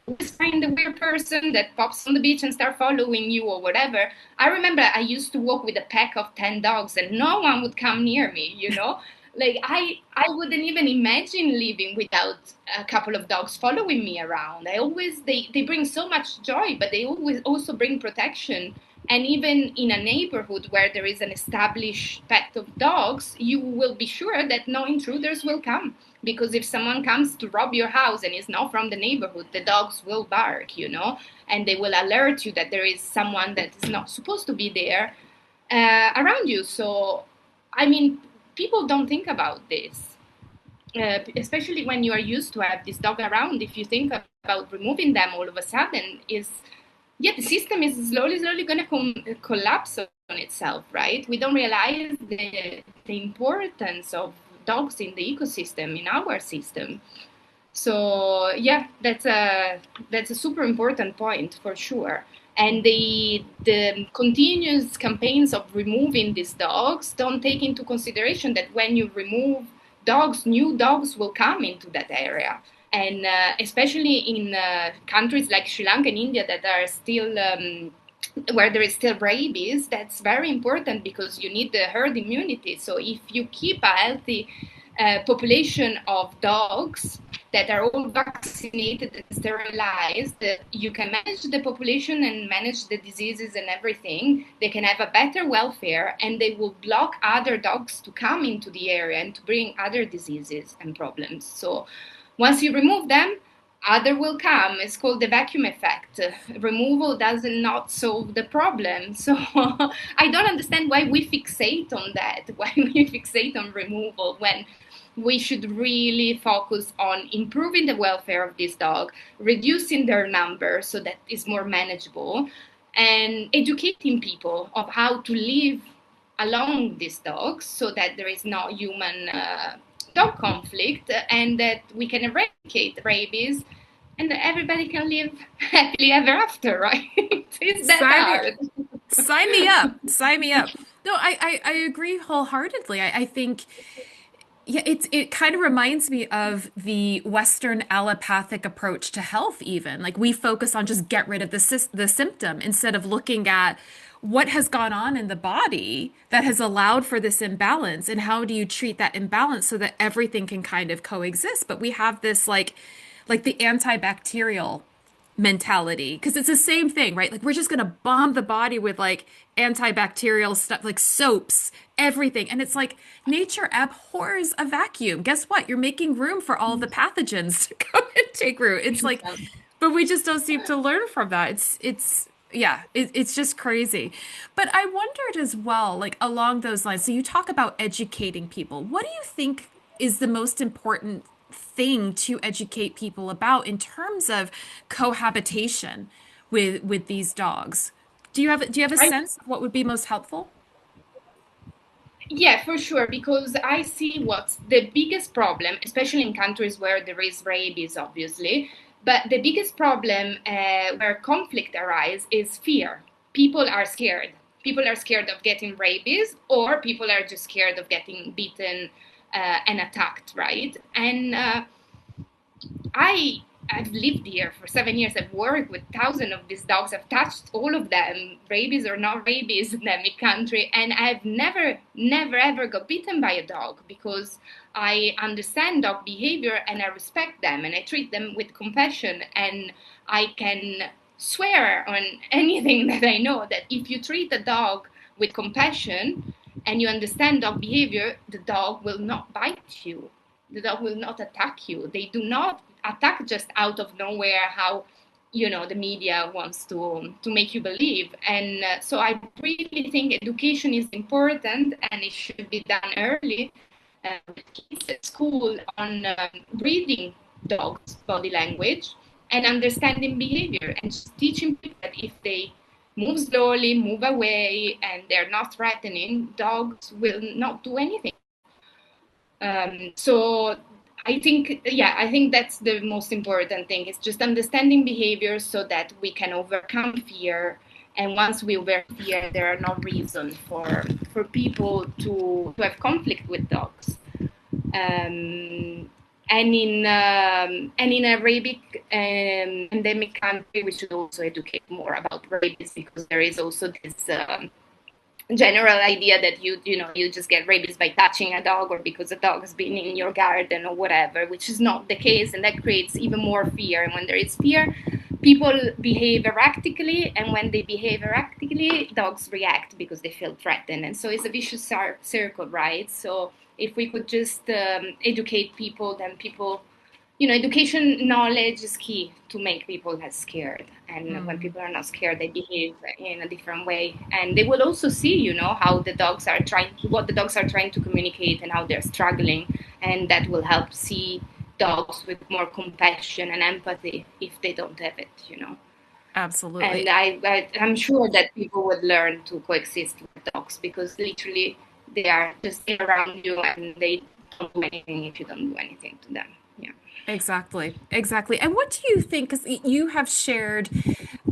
always find the weird person that pops on the beach and start following you or whatever. I remember I used to walk with a pack of 10 dogs and no one would come near me, you know? Like I wouldn't even imagine living without a couple of dogs following me around. They bring so much joy, but they always also bring protection. And even in a neighborhood where there is an established pet of dogs, you will be sure that no intruders will come. Because if someone comes to rob your house and is not from the neighborhood, the dogs will bark, you know, and they will alert you that there is someone that is not supposed to be there around you. So, I mean, people don't think about this, especially when you are used to have this dog around. If you think about removing them all of a sudden, the system is slowly going to collapse on itself, right? We don't realize the importance of dogs in the ecosystem, in our system. So yeah, that's a super important point for sure. And the continuous campaigns of removing these dogs don't take into consideration that when you remove dogs, new dogs will come into that area. And especially in countries like Sri Lanka and India that are still where there is still rabies, that's very important because you need the herd immunity. So if you keep a healthy population of dogs that are all vaccinated and sterilized, you can manage the population and manage the diseases and everything. They can have a better welfare and they will block other dogs to come into the area and to bring other diseases and problems. So once you remove them, other will come. It's called the vacuum effect. Removal does not solve the problem. So I don't understand why we fixate on that, why we fixate on removal when we should really focus on improving the welfare of this dog, reducing their number so that it's more manageable, and educating people of how to live along these dogs so that there is no human dog conflict and that we can eradicate rabies and that everybody can live happily ever after, right? It's that hard. Sign me up. Sign me up. No, I agree wholeheartedly. I think yeah, it kind of reminds me of the Western allopathic approach to health, even. Like we focus on just get rid of the symptom instead of looking at what has gone on in the body that has allowed for this imbalance and how do you treat that imbalance so that everything can kind of coexist. But we have this like the antibacterial mentality because it's the same thing, right? Like we're just going to bomb the body with like antibacterial stuff like soaps, everything. And it's like nature abhors a vacuum. Guess what? You're making room for all the pathogens to come and take root. It's like, but we just don't seem to learn from that. It's just crazy. But I wondered as well, like along those lines, so you talk about educating people. What do you think is the most important thing to educate people about in terms of cohabitation with these dogs? Do you have a I sense of what would be most helpful? Yeah, for sure, because I see what's the biggest problem, especially in countries where there is rabies, obviously. But the biggest problem where conflict arises is fear. People are scared. People are scared of getting rabies, or people are just scared of getting bitten and attacked, right? And I I've lived here for 7 years. I've worked with thousands of these dogs. I've touched all of them, rabies or not rabies, in every country, and I've never, ever got bitten by a dog because I understand dog behavior and I respect them and I treat them with compassion. And I can swear on anything that I know that if you treat a dog with compassion and you understand dog behavior, the dog will not bite you, the dog will not attack you. They do not attack just out of nowhere, how the media wants to make you believe. And so I really think education is important and it should be done early with kids at school on reading dogs body language and understanding behavior and just teaching people that if they move slowly, move away, and they're not threatening, dogs will not do anything. So I think that's the most important thing. It's just understanding behavior so that we can overcome fear. And once we overcome fear, there are no reason for people to have conflict with dogs. Um, And in a rabic endemic country, we should also educate more about rabies, because there is also this general idea that you just get rabies by touching a dog, or because a dog has been in your garden or whatever, which is not the case, and that creates even more fear. And when there is fear, people behave erratically, and when they behave erratically, dogs react because they feel threatened, and so it's a vicious circle, right? So if we could just educate people, then people, education, knowledge is key to make people less scared. And when people are not scared, they behave in a different way. And they will also see, how what the dogs are trying to communicate and how they're struggling. And that will help see dogs with more compassion and empathy if they don't have it. Absolutely. And I'm sure that people would learn to coexist with dogs, because literally they are just around you and they don't do anything if you don't do anything to them. Yeah. Exactly. Exactly. And what do you think? Because you have shared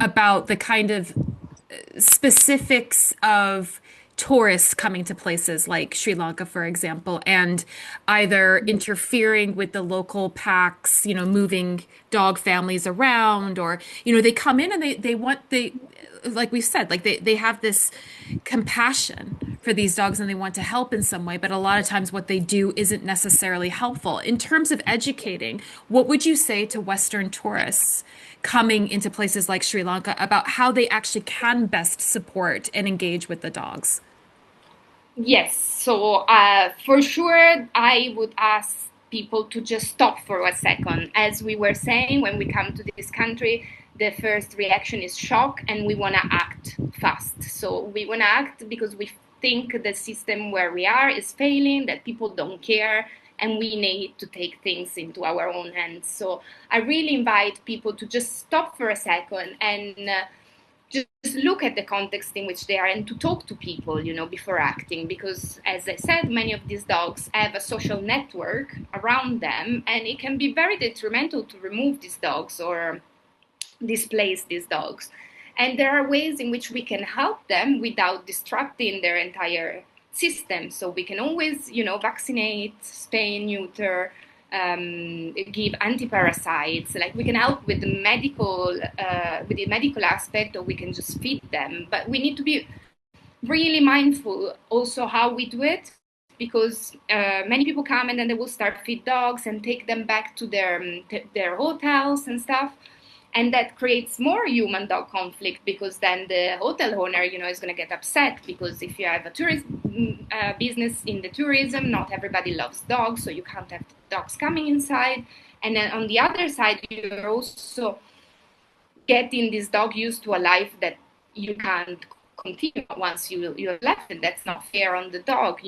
about the kind of specifics of tourists coming to places like Sri Lanka, for example, and either interfering with the local packs, moving dog families around, or, they come in and like we said, like they have this compassion for these dogs and they want to help in some way, but a lot of times what they do isn't necessarily helpful. In terms of educating, what would you say to Western tourists coming into places like Sri Lanka about how they actually can best support and engage with the dogs? Yes, so for sure, I would ask people to just stop for a second. As we were saying, when we come to this country, the first reaction is shock, and we want to act fast. So we want to act because we think the system where we are is failing, that people don't care, and we need to take things into our own hands. So I really invite people to just stop for a second and just look at the context in which they are, and to talk to people, before acting. Because, as I said, many of these dogs have a social network around them, and it can be very detrimental to remove these dogs or displace these dogs. And there are ways in which we can help them without disrupting their entire system. So we can always, vaccinate, spay, neuter, give antiparasites. Like, we can help with the medical aspect, or we can just feed them. But we need to be really mindful also how we do it, because many people come and then they will start feed dogs and take them back to their hotels and stuff. And that creates more human dog conflict, because then the hotel owner, is going to get upset, because if you have a tourist business in the tourism, not everybody loves dogs, so you can't have dogs coming inside. And then on the other side, you're also getting this dog used to a life that you can't continue once you have left it. That's not fair on the dog.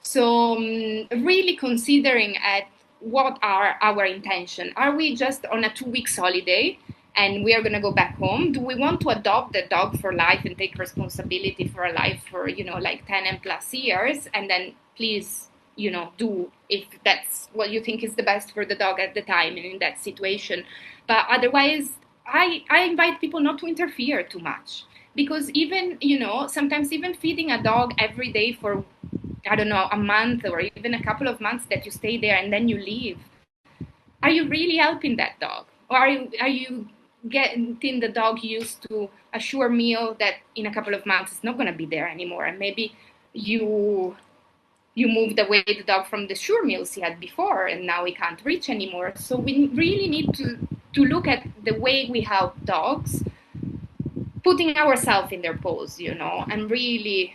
So really considering at what are our intention. Are we just on a 2 weeks holiday and we are going to go back home? Do we want to adopt the dog for life and take responsibility for a life for, like 10 and plus years? And then please, do if that's what you think is the best for the dog at the time and in that situation. But otherwise, I invite people not to interfere too much. Because even, sometimes even feeding a dog every day for, I don't know, a month or even a couple of months that you stay there and then you leave, are you really helping that dog? Or are you getting the dog used to a sure meal that in a couple of months is not going to be there anymore? And maybe you moved away the dog from the sure meals he had before, and now he can't reach anymore. So we really need to look at the way we help dogs, putting ourselves in their paws, and really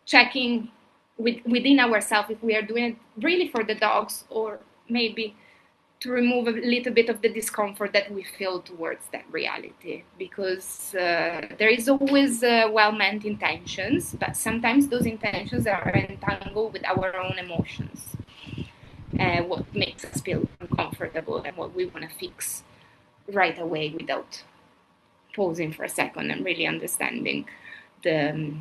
checking within ourselves if we are doing it really for the dogs, or maybe to remove a little bit of the discomfort that we feel towards that reality. Because there is always well-meant intentions, but sometimes those intentions are entangled with our own emotions, what makes us feel uncomfortable and what we want to fix right away without pausing for a second and really understanding the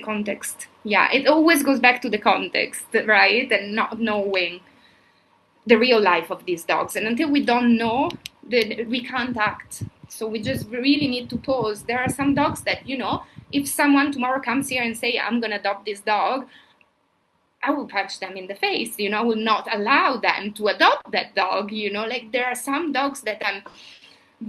context. Yeah, it always goes back to the context, right? And not knowing the real life of these dogs. And until we don't know, we can't act. So we just really need to pause. There are some dogs that, if someone tomorrow comes here and say, I'm going to adopt this dog, I will punch them in the face. I will not allow them to adopt that dog. Like there are some dogs that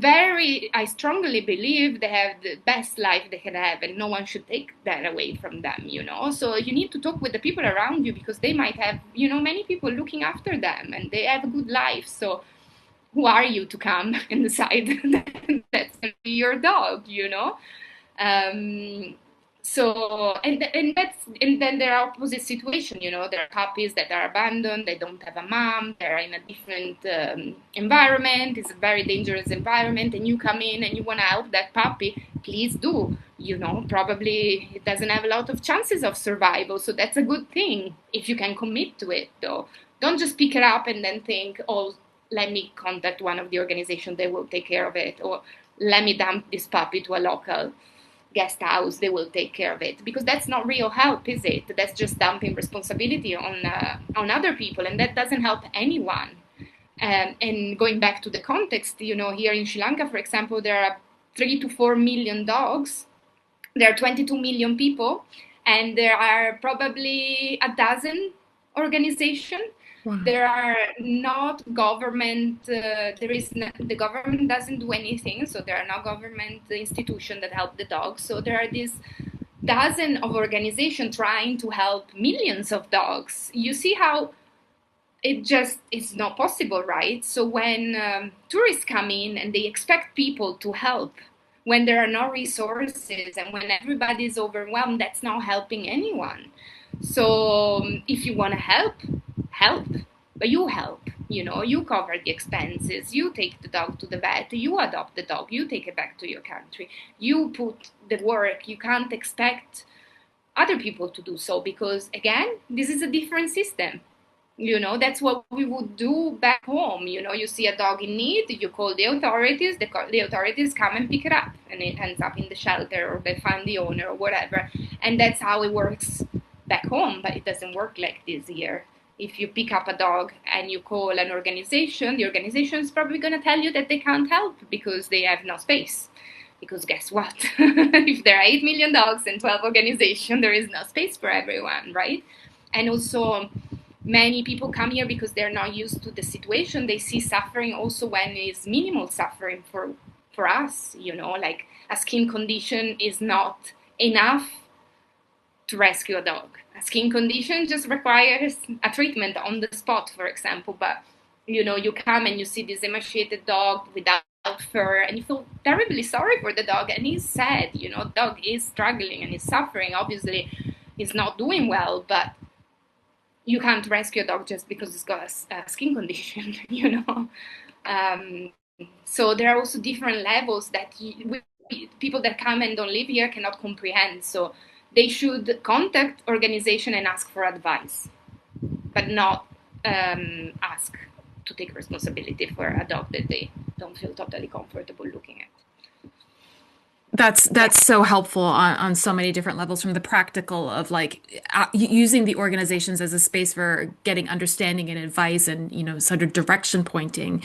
I strongly believe they have the best life they can have, and no one should take that away from them. So you need to talk with the people around you, because they might have, many people looking after them and they have a good life. So who are you to come and decide that that's going to be your dog? Um, and then there are opposite situations. There are puppies that are abandoned, they don't have a mom, they're in a different environment, it's a very dangerous environment, and you come in and you want to help that puppy. Please do. Probably it doesn't have a lot of chances of survival, so that's a good thing if you can commit to it. Though don't just pick it up and then think, oh, let me contact one of the organizations, they will take care of it, or let me dump this puppy to a local guest house, they will take care of it, because that's not real help, is it? That's just dumping responsibility on other people, and that doesn't help anyone. And going back to the context, here in Sri Lanka, for example, there are 3 to 4 million dogs, there are 22 million people, and there are probably a dozen organizations. Wow. There are not government, the government doesn't do anything, so there are no government institutions that help the dogs. So there are these dozen of organizations trying to help millions of dogs. You see how it just is not possible, right? So when tourists come in and they expect people to help, when there are no resources and when everybody is overwhelmed, that's not helping anyone. So if you want to help, but you help. You cover the expenses, you take the dog to the vet, you adopt the dog, you take it back to your country, you put the work. You can't expect other people to do so, because again, this is a different system. That's what we would do back home. You see a dog in need, you call the authorities, the authorities come and pick it up, and it ends up in the shelter, or they find the owner, or whatever. And that's how it works back home, but it doesn't work like this here. If you pick up a dog and you call an organization, the organization is probably going to tell you that they can't help because they have no space. Because guess what? If there are 8 million dogs and 12 organizations, there is no space for everyone, right? And also, many people come here because they're not used to the situation. They see suffering also when it's minimal suffering for us. Like a skin condition is not enough to rescue a dog. A skin condition just requires a treatment on the spot, for example. But you come and you see this emaciated dog without fur, and you feel terribly sorry for the dog, and he's sad. Dog is struggling and he's suffering. Obviously, he's not doing well, but you can't rescue a dog just because it's got a skin condition. So there are also different levels that people that come and don't live here cannot comprehend. So they should contact organization and ask for advice, but not ask to take responsibility for a dog that they don't feel totally comfortable looking at. That's so helpful on so many different levels, from the practical of like using the organizations as a space for getting understanding and advice and, sort of direction pointing.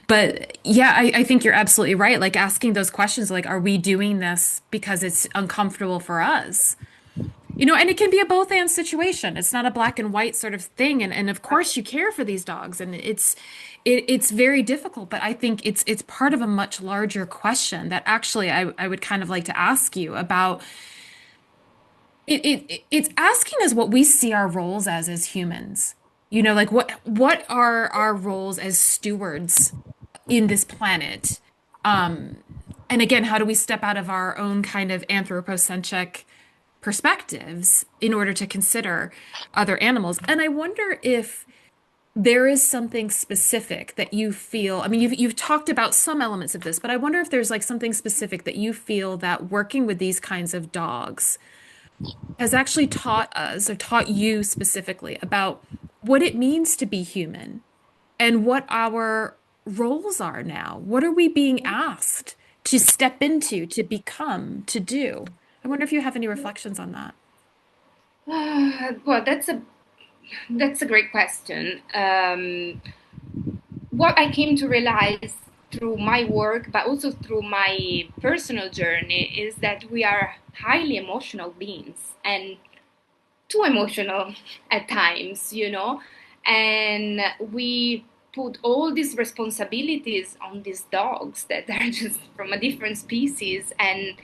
But yeah, I think you're absolutely right. Like asking those questions, like, are we doing this because it's uncomfortable for us? And it can be a both and situation. It's not a black and white sort of thing. And of course you care for these dogs, and it's very difficult, but I think it's part of a much larger question that actually I would kind of like to ask you about. It's asking us what we see our roles as humans. Like what are our roles as stewards in this planet? And again, how do we step out of our own kind of anthropocentric perspectives in order to consider other animals? And I wonder if there is something specific that you feel. I mean, you've talked about some elements of this, but I wonder if there's like something specific that you feel that working with these kinds of dogs has actually taught us, or taught you specifically, about what it means to be human and what our roles are now. What are we being asked to step into, to become, to do? I wonder if you have any reflections on that. Well, that's a great question. What I came to realize through my work, but also through my personal journey, is that we are highly emotional beings. And too emotional at times, and we put all these responsibilities on these dogs that are just from a different species, and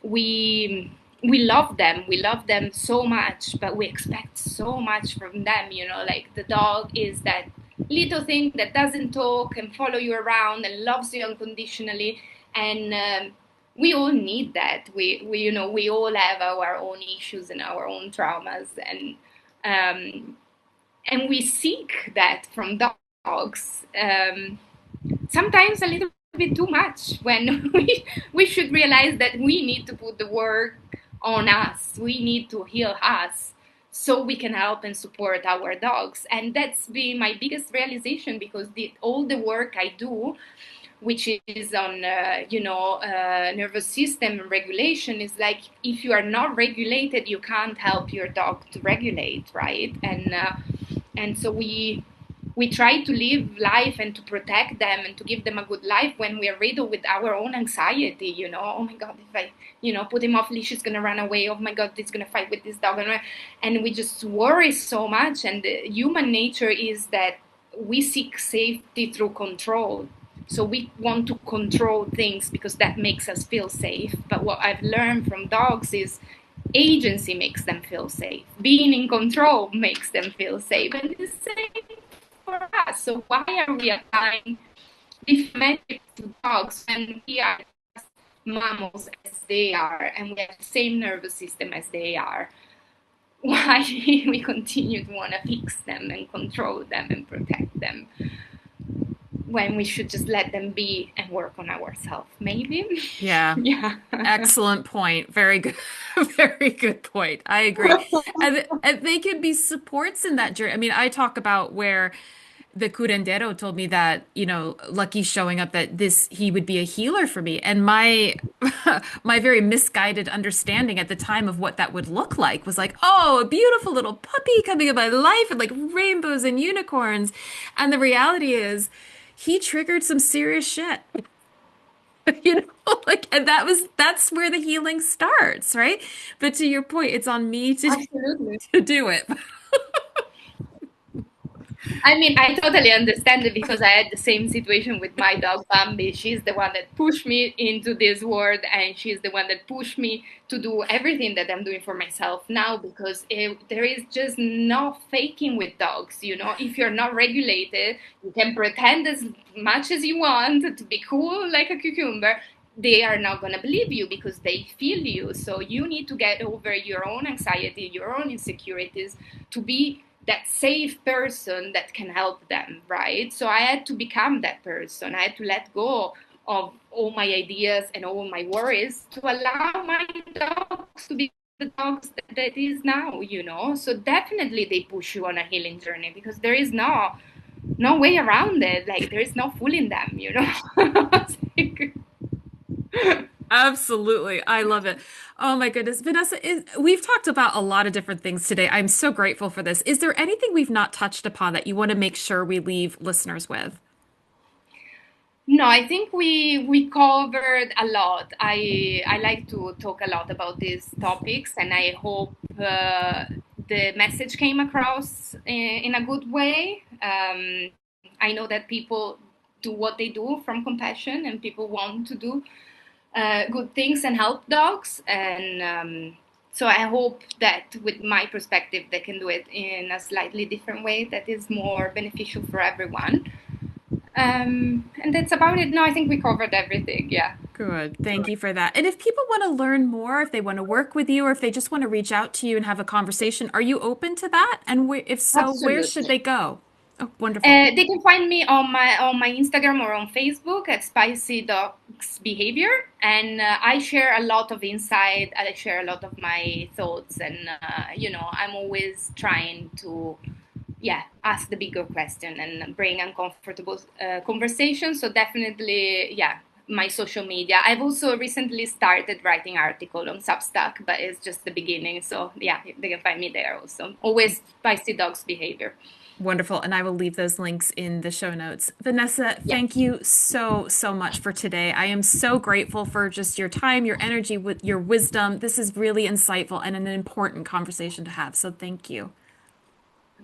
we love them so much, but we expect so much from them, like the dog is that little thing that doesn't talk and follow you around and loves you unconditionally, and we all need that. We all have our own issues and our own traumas, um, and we seek that from dogs. Sometimes a little bit too much, when we should realize that we need to put the work on us. We need to heal us so we can help and support our dogs. And that's been my biggest realization, because all the work I do, which is on nervous system regulation, is like, if you are not regulated, you can't help your dog to regulate, right? And so we try to live life and to protect them and to give them a good life when we are riddled with our own anxiety. Oh my God, if I put him off leash, he's gonna run away. Oh my God, he's gonna fight with this dog. And we just worry so much. And the human nature is that we seek safety through control. So we want to control things because that makes us feel safe. But what I've learned from dogs is agency makes them feel safe. Being in control makes them feel safe. And the same for us. So why are we applying different metrics to dogs when we are just mammals as they are, and we have the same nervous system as they are? Why we continue to want to fix them and control them and protect them, when we should just let them be and work on ourselves, maybe? Yeah. Yeah. Excellent point. Very good. Very good point. I agree. And they can be supports in that journey. I mean, I talk about where the curandero told me that, Lucky showing up, that he would be a healer for me. And my my very misguided understanding at the time of what that would look like was like, oh, a beautiful little puppy coming in my life and like rainbows and unicorns. And the reality is he triggered some serious shit. Like, and that's where the healing starts, right? But to your point, it's on me Absolutely. to do it. I mean, I totally understand it, because I had the same situation with my dog Bambi. She's the one that pushed me into this world, and she's the one that pushed me to do everything that I'm doing for myself now, because there is just no faking with dogs. If you're not regulated, you can pretend as much as you want to be cool like a cucumber. They are not going to believe you because they feel you. So you need to get over your own anxiety, your own insecurities, to be that safe person that can help them, right? So I had to become that person. I had to let go of all my ideas and all my worries to allow my dogs to be the dogs that it is now. So definitely they push you on a healing journey, because there is no way around it. Like, there is no fooling them. Absolutely. I love it. Oh my goodness. Vanessa, we've talked about a lot of different things today. I'm so grateful for this. Is there anything we've not touched upon that you want to make sure we leave listeners with? No, I think we covered a lot. I like to talk a lot about these topics, and I hope the message came across in a good way. I know that people do what they do from compassion, and people want to do good things and help dogs. And so I hope that with my perspective, they can do it in a slightly different way that is more beneficial for everyone. And that's about it. No, I think we covered everything. Yeah. Good. Thank you for that. And if people want to learn more, if they want to work with you, or if they just want to reach out to you and have a conversation, are you open to that? And if so, where should Absolutely. they go? Oh, wonderful. They can find me on my Instagram or on Facebook at Spicy Dogs Behavior, and I share a lot of insight. I share a lot of my thoughts, and I'm always trying to, yeah, ask the bigger question and bring uncomfortable conversations. So definitely, yeah, my social media. I've also recently started writing article on Substack, but it's just the beginning. So yeah, they can find me there also. Always Spicy Dogs Behavior. Wonderful. And I will leave those links in the show notes. Vanessa, Yes. thank you so much for today. I am so grateful for just your time, your energy, with your wisdom. This is really insightful and an important conversation to have. So thank you.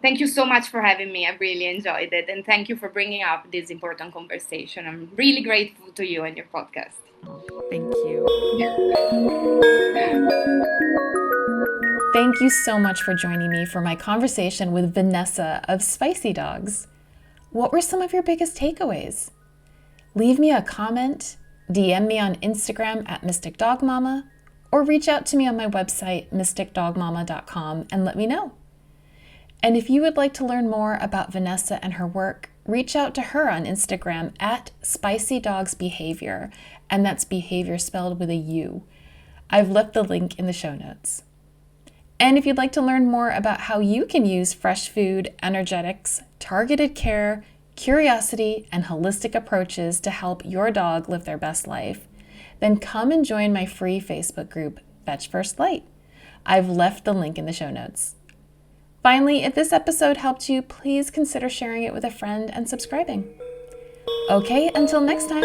Thank you so much for having me. I really enjoyed it. And thank you for bringing up this important conversation. I'm really grateful to you and your podcast. Thank you. Thank you so much for joining me for my conversation with Vanessa of Spicy Dogs. What were some of your biggest takeaways? Leave me a comment, DM me on Instagram at Mystic Dog Mama, or reach out to me on my website, mysticdogmama.com, and let me know. And if you would like to learn more about Vanessa and her work, reach out to her on Instagram at Spicy Dogs Behaviour, and that's behavior spelled with a U. I've left the link in the show notes. And if you'd like to learn more about how you can use fresh food, energetics, targeted care, curiosity, and holistic approaches to help your dog live their best life, then come and join my free Facebook group, Fetch First Light. I've left the link in the show notes. Finally, if this episode helped you, please consider sharing it with a friend and subscribing. Okay, until next time.